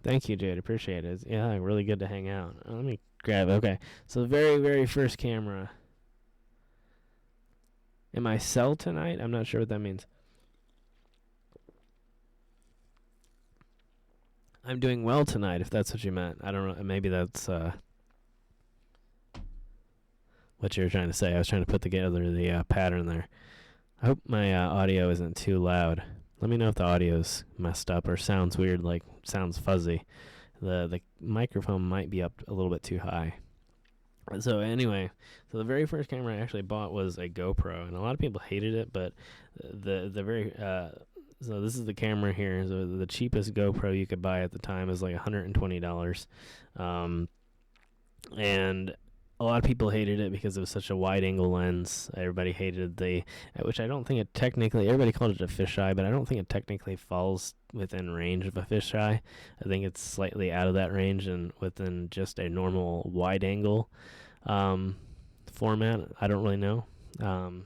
Thank you, Jade. Appreciate it. Yeah, really good to hang out. Let me grab. Okay, so the very first camera. Am I sell tonight? I'm not sure what that means. I'm doing well tonight, if that's what you meant. I don't know. Maybe that's what you were trying to say. I was trying to put together the pattern there. I hope my audio isn't too loud. Let me know if the audio's messed up or sounds weird, like sounds fuzzy. The microphone might be up a little bit too high. So anyway, the very first camera I actually bought was a GoPro, and a lot of people hated it, but so this is the camera here. So the cheapest GoPro you could buy at the time was like $120, and a lot of people hated it because it was such a wide-angle lens. Everybody hated which I don't think it technically, everybody called it a fisheye, but I don't think it technically falls within range of a fisheye. I think it's slightly out of that range and within just a normal wide-angle format. I don't really know.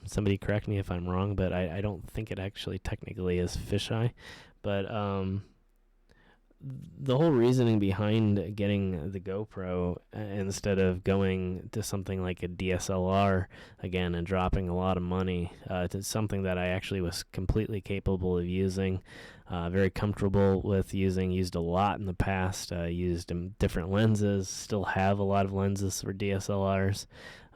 Somebody correct me if I'm wrong, but I don't think it actually technically is fisheye. But the whole reasoning behind getting the GoPro instead of going to something like a DSLR again and dropping a lot of money to something that I actually was completely capable of using, very comfortable with used a lot in the past, used different lenses, still have a lot of lenses for DSLRs.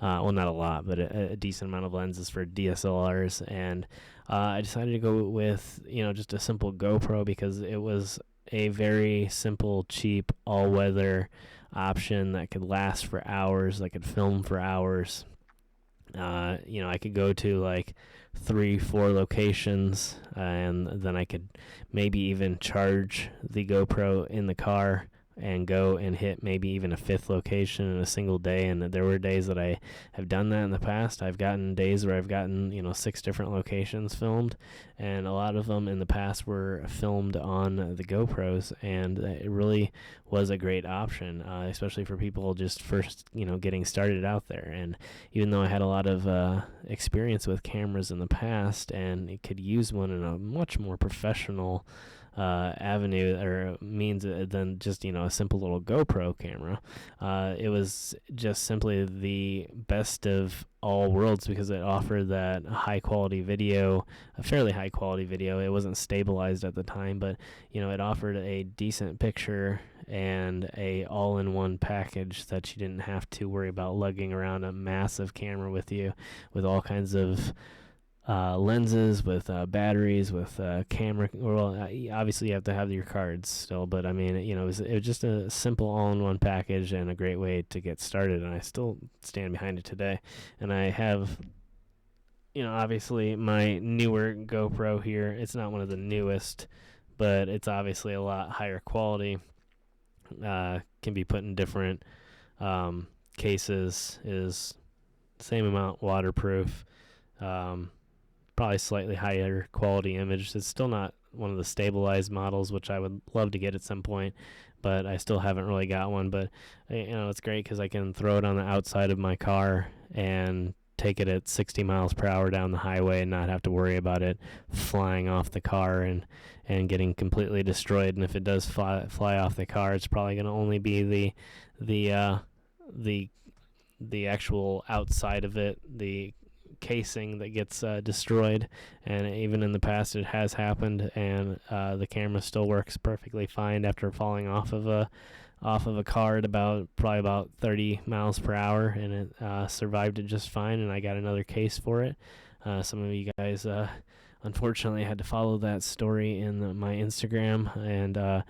Well, not a lot, but a decent amount of lenses for DSLRs, and I decided to go with just a simple GoPro because it was a very simple, cheap, all-weather option that could last for hours, that could film for hours. I could go to like 3-4 locations, and then I could maybe even charge the GoPro in the car and go and hit maybe even a 5th location in a single day. And there were days that I have done that in the past. I've gotten days where I've gotten 6 different locations filmed, and a lot of them in the past were filmed on the GoPros, and it really was a great option, especially for people just first getting started out there. And even though I had a lot of experience with cameras in the past and could use one in a much more professional avenue or means than just a simple little GoPro camera, it was just simply the best of all worlds because it offered that high quality video, a fairly high quality video. It wasn't stabilized at the time, but it offered a decent picture and a all-in-one package that you didn't have to worry about lugging around a massive camera with you, with all kinds of lenses, with batteries, with camera. Well, obviously you have to have your cards still, but I mean, it was just a simple all-in-one package and a great way to get started. And I still stand behind it today. And I have, obviously my newer GoPro here. It's not one of the newest, but it's obviously a lot higher quality. Can be put in different cases. Is same amount waterproof. Probably slightly higher quality image. It's still not one of the stabilized models, which I would love to get at some point, but I still haven't really got one. But it's great because I can throw it on the outside of my car and take it at 60 miles per hour down the highway and not have to worry about it flying off the car and getting completely destroyed. And if it does fly off the car, it's probably going to only be the actual outside of it, the casing that gets destroyed. And even in the past it has happened, and the camera still works perfectly fine after falling off of a car at probably about 30 miles per hour, and it survived it just fine, and I got another case for it. Some of you guys unfortunately had to follow that story in my Instagram, and I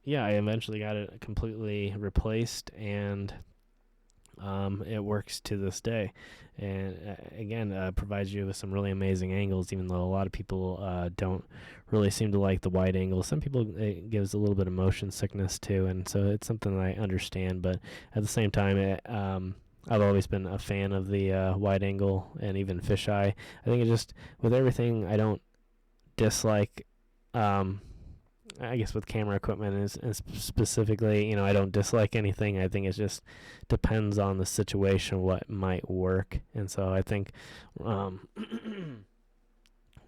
eventually got it completely replaced, and it works to this day. And again, provides you with some really amazing angles, even though a lot of people don't really seem to like the wide angle. Some people, it gives a little bit of motion sickness too, and so it's something that I understand. But at the same time, I've always been a fan of the wide angle and even fisheye. I think it just, with everything, I don't dislike. I guess with camera equipment and specifically, I don't dislike anything. I think it just depends on the situation, what might work. And so I think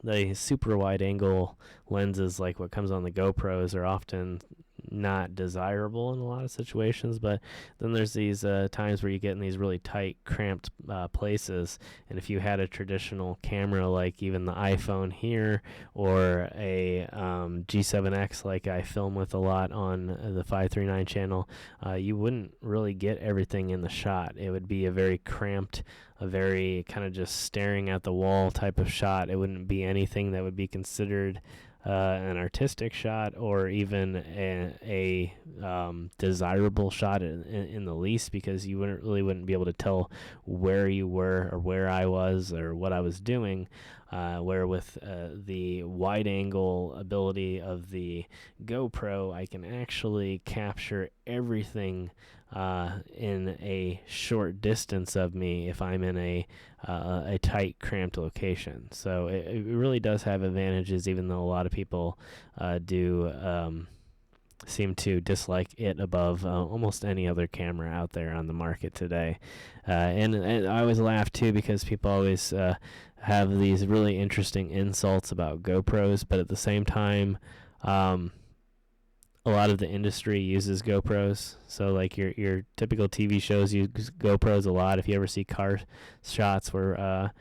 the super wide angle lenses, like what comes on the GoPros, are often not desirable in a lot of situations. But then there's these times where you get in these really tight, cramped places, and if you had a traditional camera like even the iPhone here, or a G7X like I film with a lot on the 539 channel, you wouldn't really get everything in the shot. It would be a very cramped, a very kind of just staring at the wall type of shot. It wouldn't be anything that would be considered an artistic shot, or even a desirable shot in the least, because you wouldn't be able to tell where you were or where I was or what I was doing. Where with the wide angle ability of the GoPro, I can actually capture everything in a short distance of me if I'm in a tight, cramped location. So it really does have advantages, even though a lot of people do seem to dislike it above almost any other camera out there on the market today. And I always laugh too, because people always have these really interesting insults about GoPros, but at the same time, a lot of the industry uses GoPros. So like your typical TV shows use GoPros a lot. If you ever see car shots where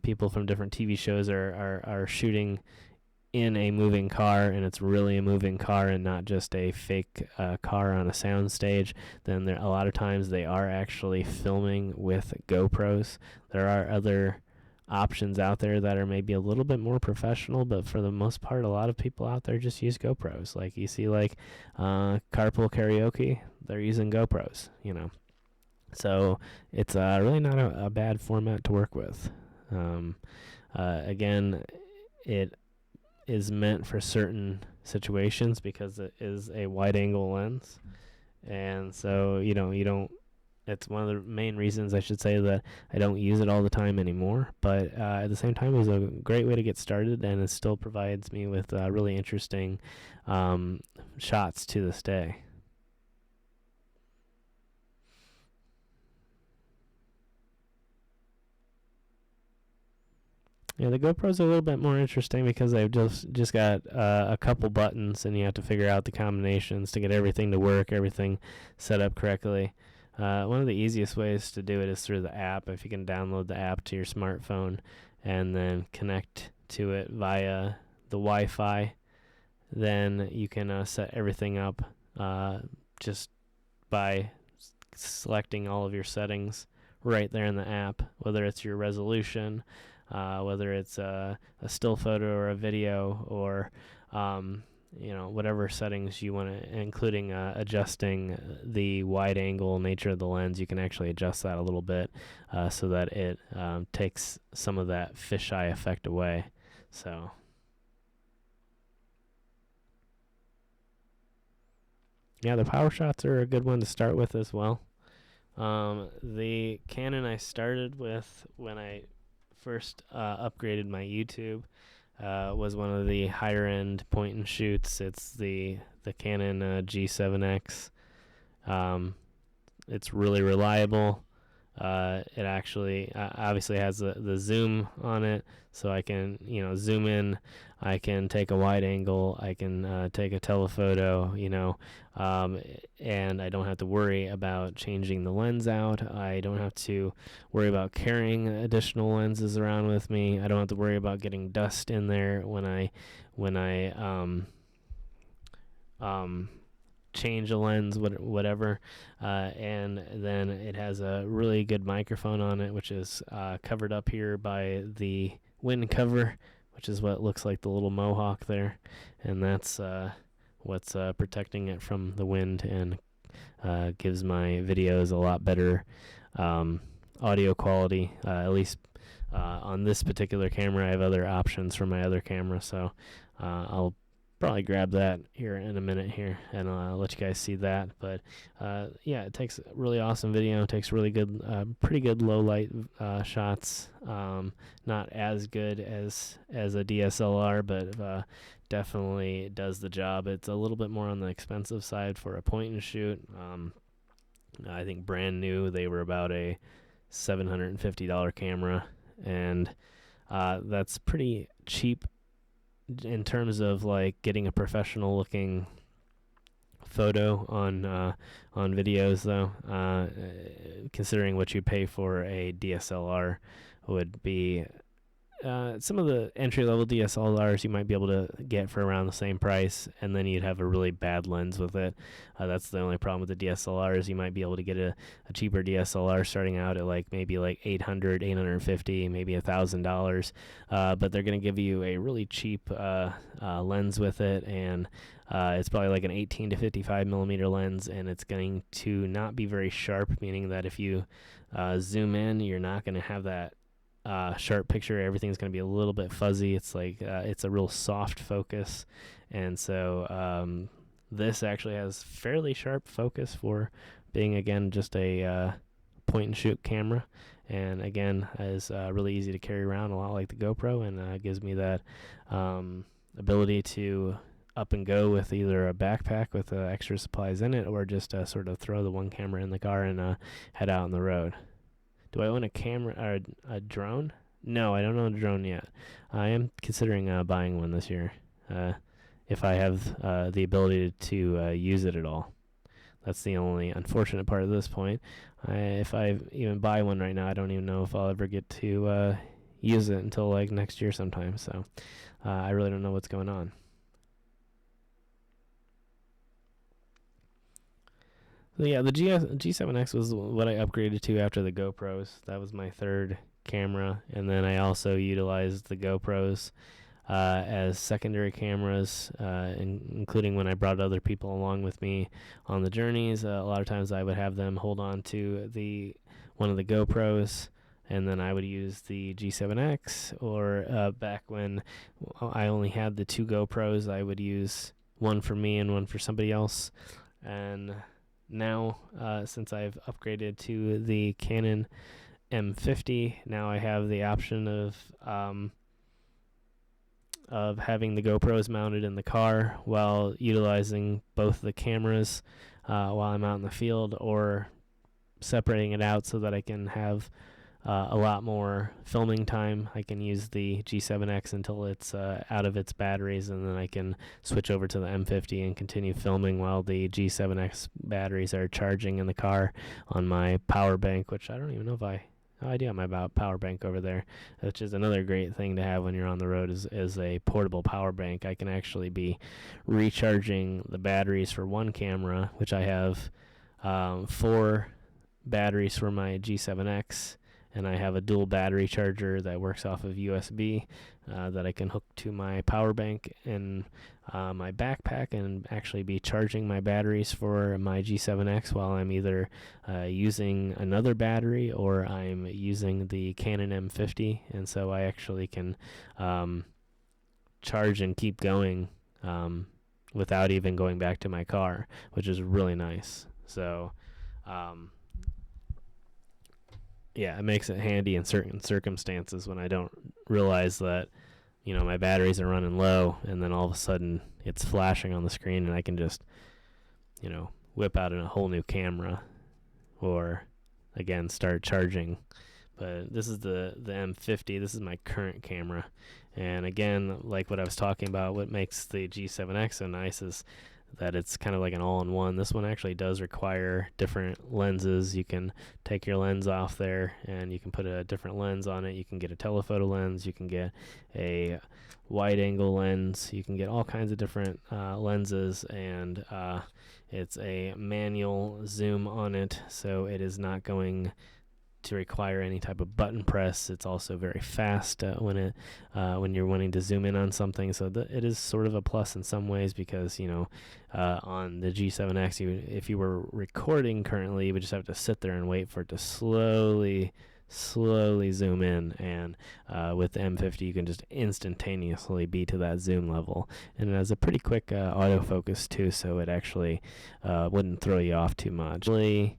people from different TV shows are shooting in a moving car, and it's really a moving car and not just a fake car on a sound stage, then a lot of times they are actually filming with GoPros. There are other options out there that are maybe a little bit more professional, but for the most part, a lot of people out there just use GoPros. Like you see, like Carpool Karaoke, they're using GoPros, So it's really not a bad format to work with. Again, it is meant for certain situations because it is a wide angle lens, and so you don't. It's one of the main reasons, I should say, that I don't use it all the time anymore. But at the same time, it was a great way to get started, and it still provides me with really interesting shots to this day. Yeah, the GoPros are a little bit more interesting because they've just got a couple buttons, and you have to figure out the combinations to get everything to work, everything set up correctly. One of the easiest ways to do it is through the app. If you can download the app to your smartphone and then connect to it via the Wi-Fi, then you can set everything up just by selecting all of your settings right there in the app, whether it's your resolution, whether it's a still photo or a video, or whatever settings you want to, including adjusting the wide angle nature of the lens. You can actually adjust that a little bit so that it takes some of that fisheye effect away. So yeah, the power shots are a good one to start with as well. The Canon I started with when I first upgraded my YouTube was one of the higher end point and shoots. It's the Canon G7X. It's really reliable. It actually obviously has the zoom on it, so I can zoom in. I can take a wide angle. I can take a telephoto. And I don't have to worry about changing the lens out. I don't have to worry about carrying additional lenses around with me. I don't have to worry about getting dust in there when I change a lens, whatever. And then it has a really good microphone on it, which is covered up here by the wind cover, which is what looks like the little mohawk there. And that's what's protecting it from the wind and gives my videos a lot better audio quality, at least on this particular camera. I have other options for my other camera, so I'll probably grab that here in a minute here, and I'll let you guys see that. But yeah, it takes really awesome video. It takes really good, pretty good low light shots. Not as good as a DSLR, but definitely does the job. It's a little bit more on the expensive side for a point and shoot. I think brand new they were about a $750 camera, and that's pretty cheap in terms of like getting a professional looking photo on videos, though. Considering what you pay for a DSLR would be some of the entry-level DSLRs you might be able to get for around the same price, and then you'd have a really bad lens with it. That's the only problem with the DSLRs. You might be able to get a cheaper DSLR starting out at maybe $800, $850, maybe $1,000, but they're going to give you a really cheap lens with it, and it's probably like an 18 to 55 millimeter lens, and it's going to not be very sharp, meaning that if you zoom in, you're not going to have that sharp picture. Everything's going to be a little bit fuzzy. It's it's a real soft focus, and so this actually has fairly sharp focus for being, again, just a point and shoot camera, and again is really easy to carry around, a lot like the GoPro, and gives me that ability to up and go with either a backpack with extra supplies in it, or just sort of throw the one camera in the car and head out on the road. Do I own a camera or a drone? No, I don't own a drone yet. I am considering buying one this year, if I have the ability to use it at all. That's the only unfortunate part at this point. If I even buy one right now, I don't even know if I'll ever get to use it until next year sometime. So I really don't know what's going on. So yeah, the G7X was what I upgraded to after the GoPros. That was my third camera, and then I also utilized the GoPros as secondary cameras, including when I brought other people along with me on the journeys. A lot of times I would have them hold on to one of the GoPros, and then I would use the G7X, or back when I only had the two GoPros, I would use one for me and one for somebody else. And now, since I've upgraded to the Canon M50, now I have the option of having the GoPros mounted in the car while utilizing both the cameras while I'm out in the field, or separating it out so that I can have a lot more filming time. I can use the G7X until it's out of its batteries, and then I can switch over to the M50 and continue filming while the G7X batteries are charging in the car on my power bank, which I don't even know if I do have my power bank over there, which is another great thing to have when you're on the road, is a portable power bank. I can actually be recharging the batteries for one camera, which I have 4 batteries for my G7X, and I have a dual battery charger that works off of USB that I can hook to my power bank in my backpack, and actually be charging my batteries for my G7X while I'm either using another battery or I'm using the Canon M50. And so I actually can charge and keep going without even going back to my car, which is really nice. So yeah, it makes it handy in certain circumstances when I don't realize that, my batteries are running low, and then all of a sudden it's flashing on the screen, and I can just, whip out a whole new camera, or again start charging. But this is the M50. This is my current camera, and again, like what I was talking about, what makes the G7X so nice is that it's kind of like an all-in-one. This one actually does require different lenses. You can take your lens off there and you can put a different lens on it. You can get a telephoto lens, you can get a wide-angle lens, you can get all kinds of different lenses, and it's a manual zoom on it, so it is not going to require any type of button press. It's also very fast when you're wanting to zoom in on something. So it is sort of a plus in some ways, because on the G7X, if you were recording currently, you would just have to sit there and wait for it to slowly zoom in, and with the M50 you can just instantaneously be to that zoom level, and it has a pretty quick autofocus too, so it actually wouldn't throw you off too much. Really,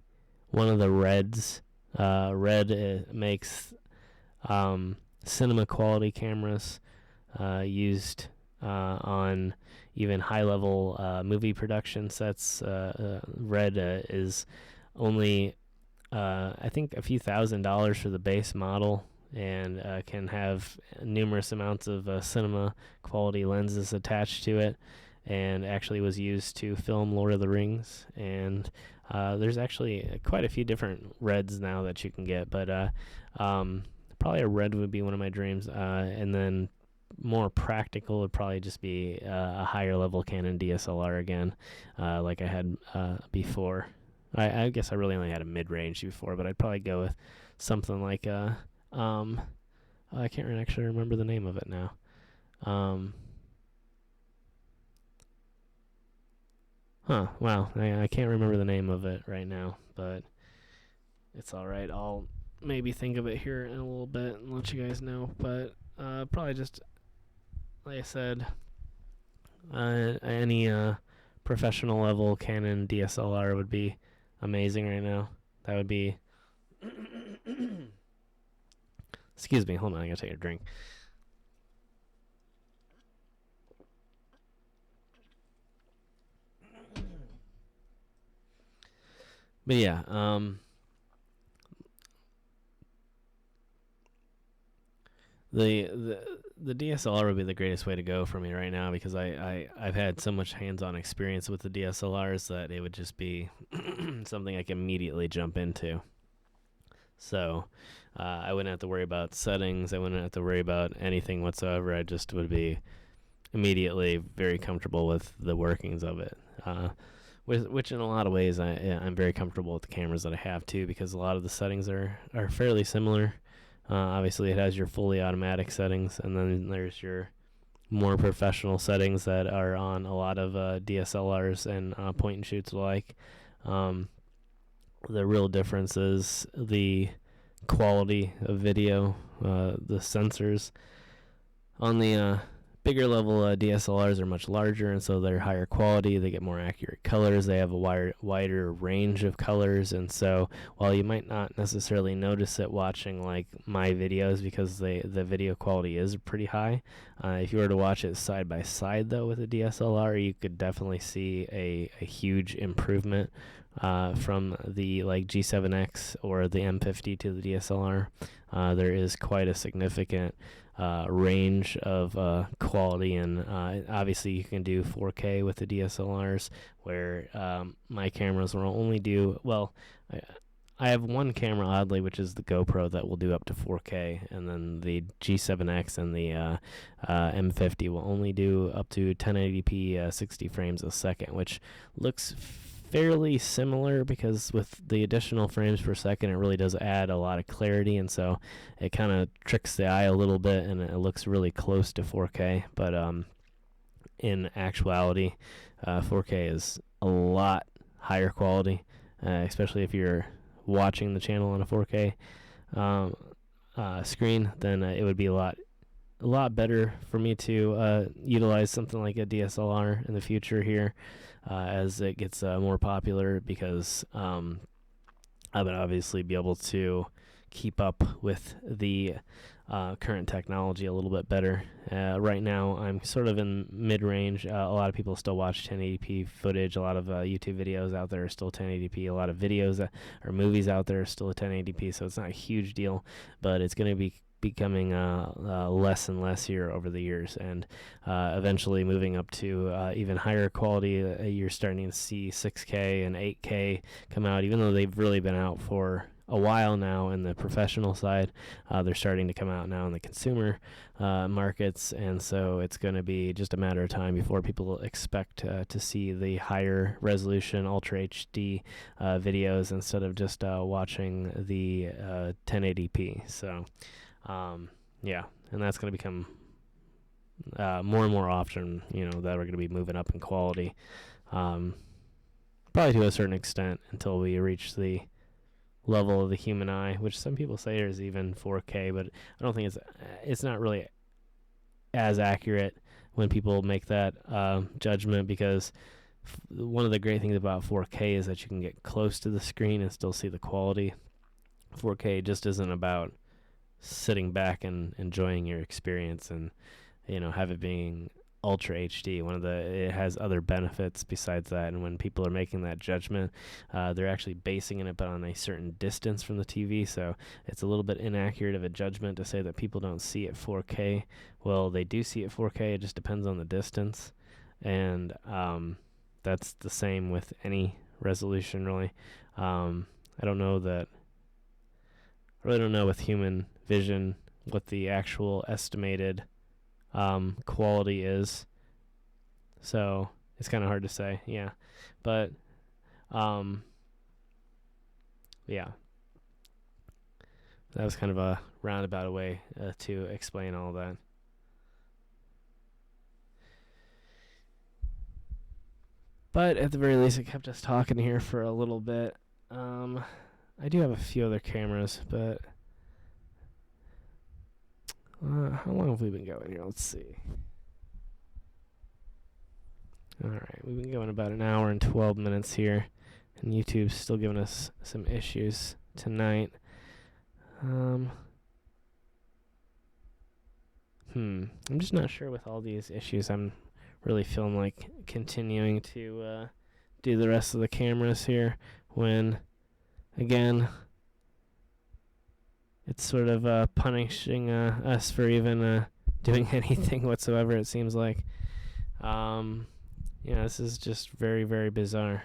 one of the Reds. Red makes cinema quality cameras used on even high level movie production sets. Red is only I think a few $1,000s for the base model, and can have numerous amounts of cinema quality lenses attached to it, and actually was used to film Lord of the Rings. And there's actually quite a few different Reds now that you can get, but probably a Red would be one of my dreams. And then more practical would probably just be a higher level Canon DSLR again, like I had before. I guess I really only had a mid-range before, but I'd probably go with something like I can't actually remember the name of it now. Wow, I can't remember the name of it right now, but it's all right. I'll maybe think of it here in a little bit and let you guys know. But probably just, like I said, any professional level Canon DSLR would be amazing right now. That would be excuse me, hold on, I gotta take a drink. But yeah, the DSLR would be the greatest way to go for me right now, because I've had so much hands-on experience with the DSLRs that it would just be something I can immediately jump into. So I wouldn't have to worry about settings. I wouldn't have to worry about anything whatsoever. I just would be immediately very comfortable with the workings of it. Which in a lot of ways I'm very comfortable with the cameras that I have too, because a lot of the settings are fairly similar. Obviously it has your fully automatic settings, and then there's your more professional settings that are on a lot of DSLRs and point and shoots alike. The real difference is the quality of video, the sensors. On the bigger level DSLRs are much larger, and so they're higher quality. They get more accurate colors. They have a wider range of colors, and so while you might not necessarily notice it watching like my videos, because the video quality is pretty high, if you were to watch it side by side though with a DSLR, you could definitely see a huge improvement from the like G7X or the M50 to the DSLR. There is quite a significant range of quality, and obviously you can do 4K with the DSLRs, where my cameras will only do, well, I have one camera oddly, which is the GoPro, that will do up to 4K, and then the G7X and the M50 will only do up to 1080p 60 frames a second, which looks fairly similar, because with the additional frames per second it really does add a lot of clarity, and so it kind of tricks the eye a little bit and it looks really close to 4K. But in actuality 4K is a lot higher quality, especially if you're watching the channel on a 4K screen. Then it would be a lot better for me to utilize something like a DSLR in the future here, as it gets more popular, because I would obviously be able to keep up with the current technology a little bit better. Right now, I'm sort of in mid-range. A lot of people still watch 1080p footage. A lot of YouTube videos out there are still 1080p. A lot of videos or movies out there are still 1080p, so it's not a huge deal, but it's going to be becoming less and less here over the years, and eventually moving up to even higher quality. You're starting to see 6K and 8K come out, even though they've really been out for a while now in the professional side. They're starting to come out now in the consumer markets, and so it's going to be just a matter of time before people expect to see the higher resolution Ultra HD videos instead of just watching the 1080p. So yeah, and that's going to become more and more often, that we're going to be moving up in quality, probably to a certain extent until we reach the level of the human eye, which some people say is even 4K, but I don't think it's not really as accurate when people make that judgment, because one of the great things about 4K is that you can get close to the screen and still see the quality. 4K just isn't about sitting back and enjoying your experience and have it being Ultra HD. It has other benefits besides that, and when people are making that judgment, they're actually basing it on a certain distance from the TV, so it's a little bit inaccurate of a judgment to say that people don't see it 4K. Well, they do see it 4K, it just depends on the distance, and that's the same with any resolution, really. I really don't know with human vision what the actual estimated quality is, so it's kind of hard to say. But yeah, that was kind of a roundabout way to explain all that. But at the very least, it kept us talking here for a little bit. I do have a few other cameras, but how long have we been going here? Let's see. Alright, we've been going about an hour and 12 minutes here, and YouTube's still giving us some issues tonight. I'm just not sure with all these issues. I'm really feeling like continuing to do the rest of the cameras here when, again, it's sort of punishing us for even doing anything whatsoever, it seems like. This is just very, very bizarre.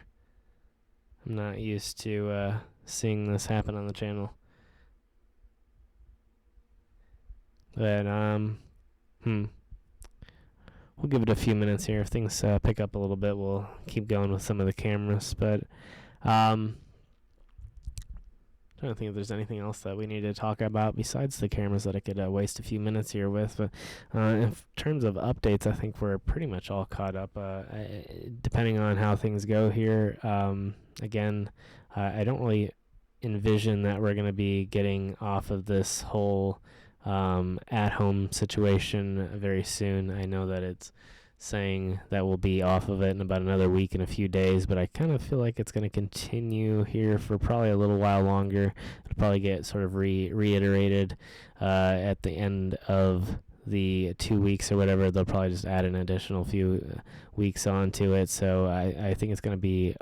I'm not used to seeing this happen on the channel. But, we'll give it a few minutes here. If things pick up a little bit, we'll keep going with some of the cameras. But, I don't think if there's anything else that we need to talk about besides the cameras that I could waste a few minutes here with. But in terms of updates, I think we're pretty much all caught up. Depending on how things go here, again, I don't really envision that we're going to be getting off of this whole at-home situation very soon. I know that it's saying that we'll be off of it in about another week and a few days, but I kind of feel like it's going to continue here for probably a little while longer. It'll probably get sort of reiterated at the end of the 2 weeks or whatever. They'll probably just add an additional few weeks onto it, so I think it's going to be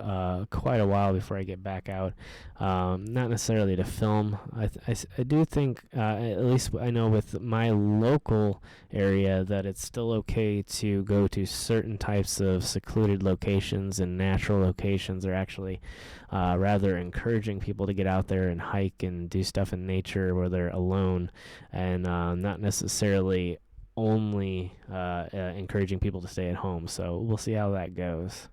quite a while before I get back out. Not necessarily to film. I do think, at least I know with my local area, that it's still okay to go to certain types of secluded locations and natural locations. They're actually rather encouraging people to get out there and hike and do stuff in nature where they're alone, and not necessarily only encouraging people to stay at home. So we'll see how that goes.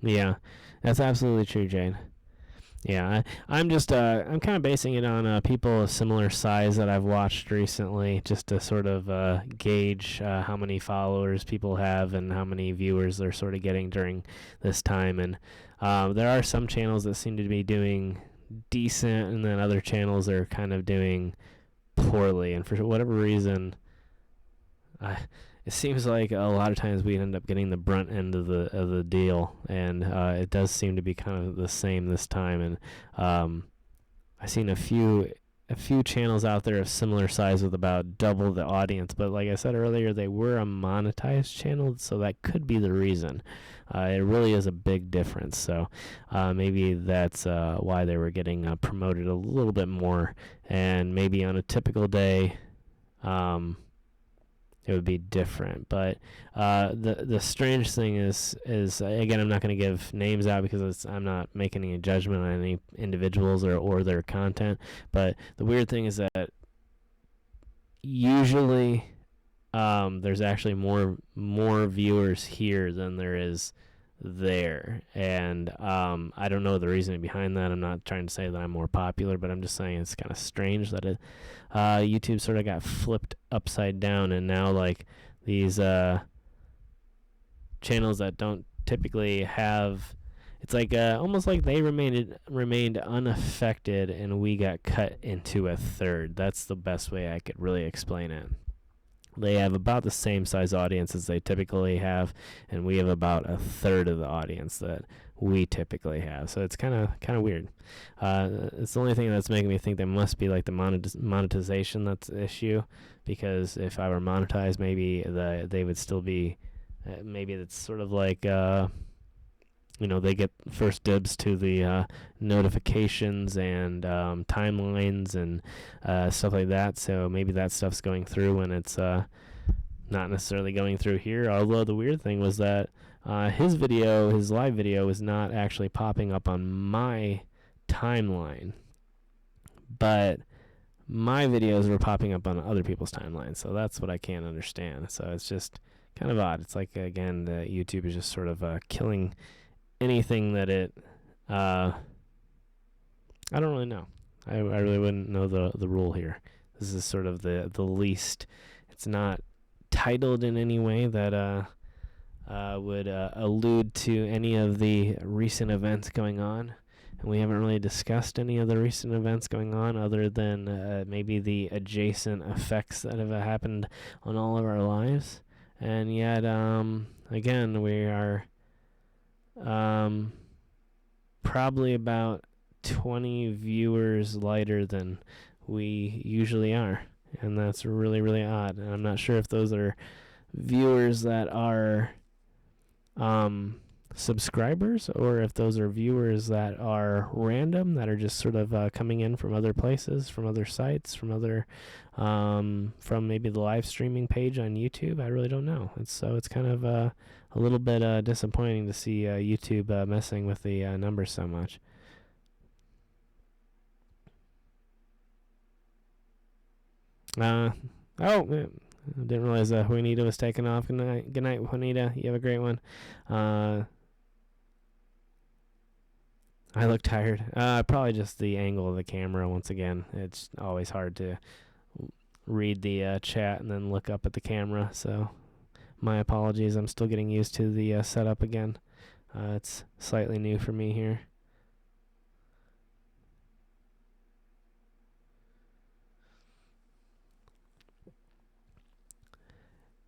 Yeah, that's absolutely true, Jane. Yeah, I'm kind of basing it on people of similar size that I've watched recently, just to sort of gauge how many followers people have and how many viewers they're sort of getting during this time. And there are some channels that seem to be doing decent, and then other channels are kind of doing poorly. And for whatever reason, it seems like a lot of times we end up getting the brunt end of the deal, and it does seem to be kind of the same this time. And I've seen a few channels out there of similar size with about double the audience, but like I said earlier, they were a monetized channel, so that could be the reason. It really is a big difference, so maybe that's why they were getting promoted a little bit more, and maybe on a typical day it would be different. But the strange thing is again, I'm not going to give names out because I'm not making any judgment on any individuals or their content. But the weird thing is that usually there's actually more viewers here than there is there, and I don't know the reasoning behind that. I'm not trying to say that I'm more popular, but I'm just saying it's kind of strange that YouTube sort of got flipped upside down, and now like these channels that don't typically have, it's like almost like they remained unaffected, and we got cut into a third. That's the best way I could really explain it. They have about the same size audience as they typically have, and we have about a third of the audience that we typically have. So it's kind of weird. It's the only thing that's making me think there must be like the monetization that's the issue, because if I were monetized, maybe they would still be. Maybe it's sort of like they get first dibs to the notifications and timelines and stuff like that. So maybe that stuff's going through when it's not necessarily going through here. Although the weird thing was that his live video, was not actually popping up on my timeline, but my videos were popping up on other people's timelines. So that's what I can't understand. So it's just kind of odd. It's like, again, the YouTube is just sort of killing anything that it I don't really know. I really wouldn't know the rule here. This is sort of the least. It's not titled in any way that would allude to any of the recent events going on, and we haven't really discussed any of the recent events going on other than maybe the adjacent effects that have happened on all of our lives. And yet again, we are probably about 20 viewers lighter than we usually are, and that's really, really odd. And I'm not sure if those are viewers that are subscribers, or if those are viewers that are random, that are just sort of coming in from other places, from other sites, from from maybe the live streaming page on YouTube. I really don't know. It's kind of a little bit disappointing to see YouTube messing with the numbers so much. Didn't realize Juanita was taking off. Good night, Juanita. You have a great one. I look tired. Probably just the angle of the camera once again. It's always hard to read the chat and then look up at the camera. So my apologies. I'm still getting used to the setup again. It's slightly new for me here.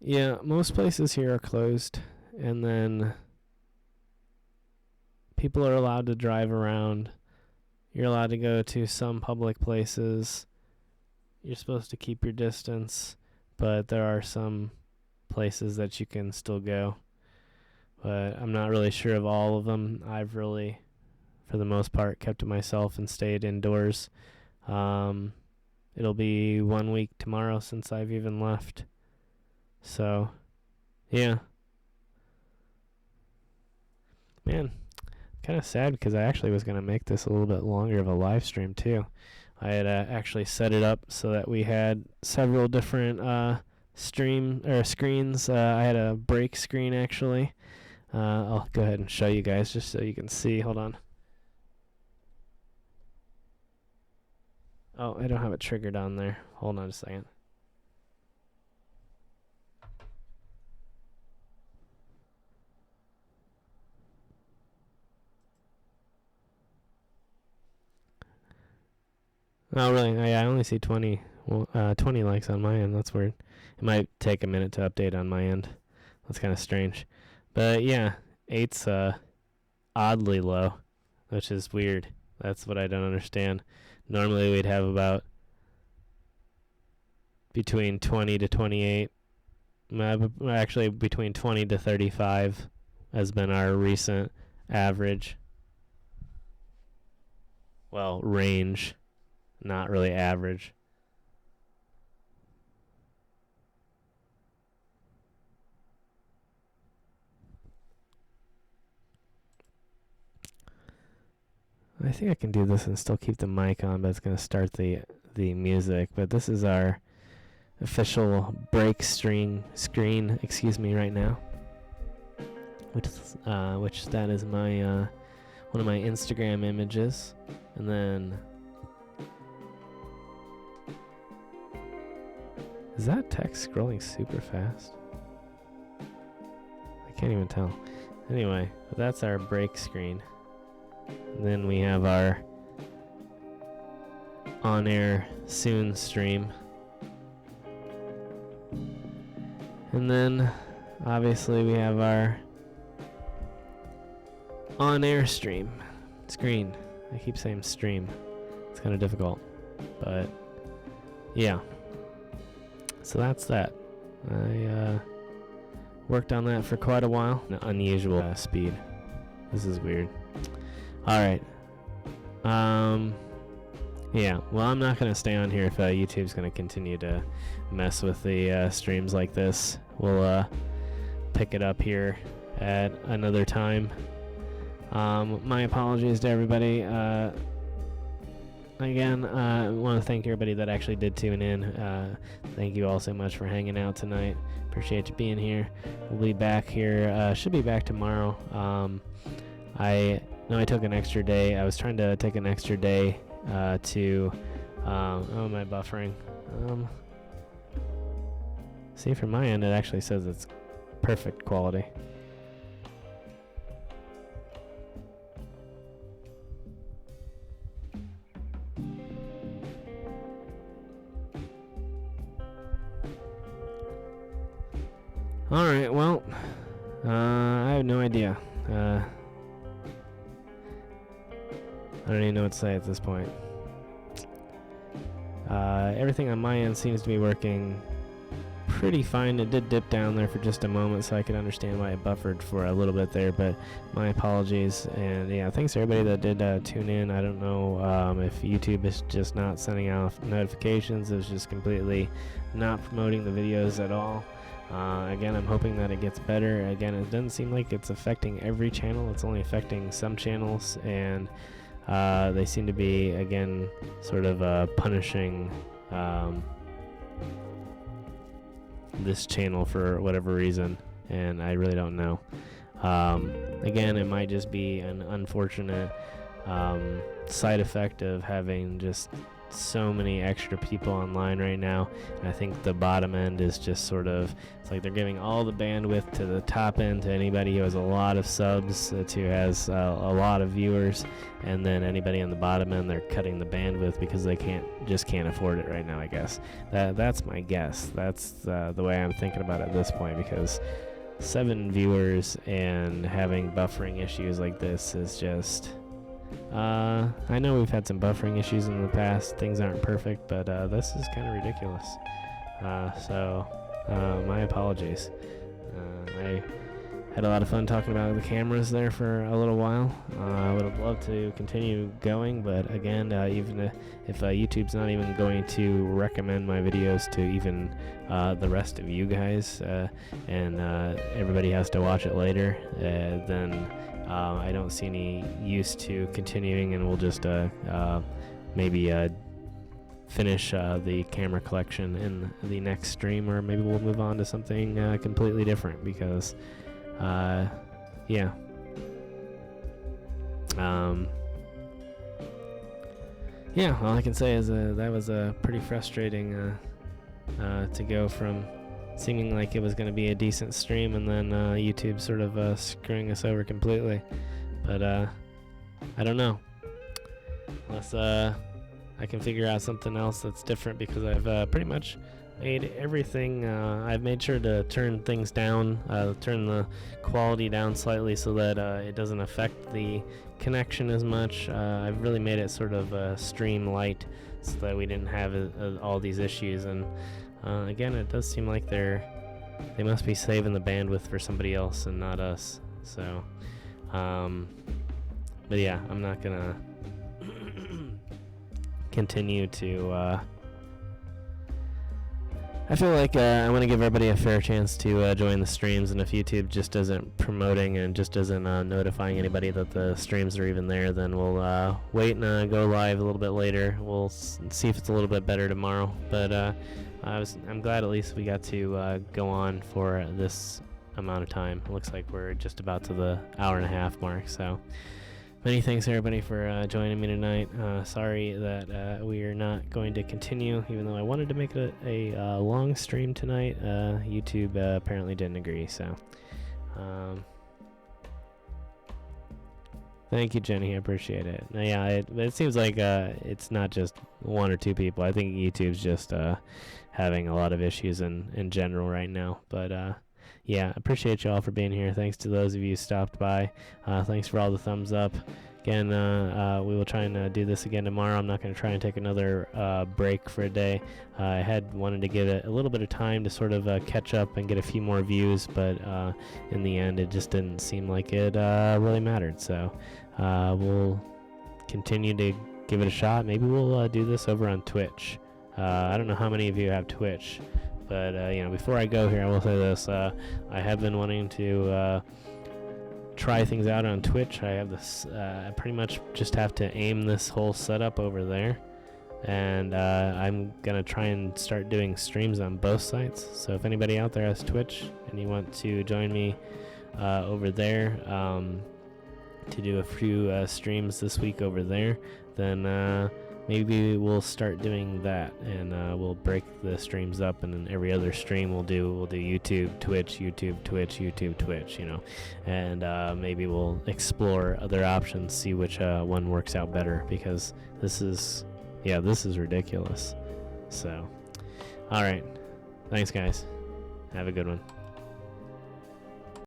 Yeah, most places here are closed, and then people are allowed to drive around. You're allowed to go to some public places. You're supposed to keep your distance, but there are some places that you can still go. But I'm not really sure of all of them. I've really, for the most part, kept to myself and stayed indoors. It'll be 1 week tomorrow since I've even left. So, yeah. Man, kind of sad because I actually was going to make this a little bit longer of a live stream too. I had actually set it up so that we had several different screens. I had a break screen actually. I'll go ahead and show you guys just so you can see. Hold on. Oh, I don't have it triggered on there. Hold on a second. Oh, really? I only see 20 likes on my end. That's weird. It might take a minute to update on my end. That's kind of strange. But yeah, 8's oddly low, which is weird. That's what I don't understand. Normally we'd have about between 20 to 28. Actually, between 20 to 35 has been our recent average. Well, range, not really average. I think I can do this and still keep the mic on, but it's going to start the music. But this is our official break screen, right now. Which that is my one of my Instagram images, and then is that text scrolling super fast? I can't even tell. Anyway, that's our break screen. And then we have our on-air soon stream. And then obviously we have our on-air screen. I keep saying stream. It's kind of difficult. But yeah. So that's that. I worked on that for quite a while. An unusual speed. This is weird. Alright. Yeah, well, I'm not going to stay on here if YouTube's going to continue to mess with the streams like this. We'll pick it up here at another time. My apologies to everybody. Again, I want to thank everybody that actually did tune in. Thank you all so much for hanging out tonight. Appreciate you being here. We'll be back here. Should be back tomorrow. I took an extra day. I was trying to take an extra day to... oh, am I buffering? See, from my end, it actually says it's perfect quality. Alright, well, I have no idea. I don't even know what to say at this point. Everything on my end seems to be working pretty fine. It did dip down there for just a moment, so I could understand why it buffered for a little bit there, but my apologies. And yeah, thanks to everybody that did tune in. I don't know if YouTube is just not sending out notifications. It's just completely not promoting the videos at all. Again, I'm hoping that it gets better. Again, it doesn't seem like it's affecting every channel. It's only affecting some channels, and they seem to be, again, sort of punishing this channel for whatever reason, and I really don't know. Again, it might just be an unfortunate side effect of having just so many extra people online right now, and I think the bottom end is just sort of, it's like they're giving all the bandwidth to the top end, to anybody who has a lot of subs, who has a lot of viewers, and then anybody on the bottom end, they're cutting the bandwidth because they can't afford it right now. I guess that's my guess. That's the way I'm thinking about it at this point, because 7 viewers and having buffering issues like this is just... I know we've had some buffering issues in the past. Things aren't perfect, but this is kind of ridiculous. So my apologies. I had a lot of fun talking about the cameras there for a little while. I would have loved to continue going, but again, even if YouTube's not even going to recommend my videos to even the rest of you guys, and everybody has to watch it later, then I don't see any use to continuing, and we'll just maybe finish the camera collection in the next stream, or maybe we'll move on to something completely different, because yeah. Yeah, all I can say is that was pretty frustrating to go from seeming like it was going to be a decent stream, and then YouTube sort of screwing us over completely. But I don't know. Unless I I can figure out something else that's different, because I've pretty much made everything. I've made sure to turn things down, turn the quality down slightly so that it doesn't affect the connection as much. I've really made it sort of stream light so that we didn't have all these issues. And again, it does seem like they must be saving the bandwidth for somebody else and not us. So, but yeah, I'm not gonna continue to. I feel like I want to give everybody a fair chance to join the streams, and if YouTube just isn't promoting and just isn't notifying anybody that the streams are even there, then we'll wait and go live a little bit later. We'll see if it's a little bit better tomorrow. But I'm glad at least we got to go on for this amount of time. It looks like we're just about to the hour-and-a-half mark, so many thanks everybody for joining me tonight. Sorry that we are not going to continue, even though I wanted to make it a long stream tonight. YouTube apparently didn't agree, so thank you, Jenny. I appreciate it. Now, yeah, it seems like it's not just one or two people. I think YouTube's just having a lot of issues in general right now, but yeah, appreciate you all for being here. Thanks to those of you who stopped by. Thanks for all the thumbs up. Again, we will try and do this again tomorrow. I'm not going to try and take another break for a day. I had wanted to give it a little bit of time to sort of catch up and get a few more views, but in the end, it just didn't seem like it really mattered. So we'll continue to give it a shot. Maybe we'll do this over on Twitch. I don't know how many of you have Twitch. But, before I go here, I will say this. I have been wanting to try things out on Twitch. I have this, I pretty much just have to aim this whole setup over there. And I'm going to try and start doing streams on both sites. So if anybody out there has Twitch and you want to join me over there to do a few streams this week over there, then maybe we'll start doing that, and we'll break the streams up, and then every other stream we'll do YouTube, Twitch, YouTube, Twitch, YouTube, Twitch, and maybe we'll explore other options, see which one works out better, because this is ridiculous. So, all right, thanks guys, have a good one.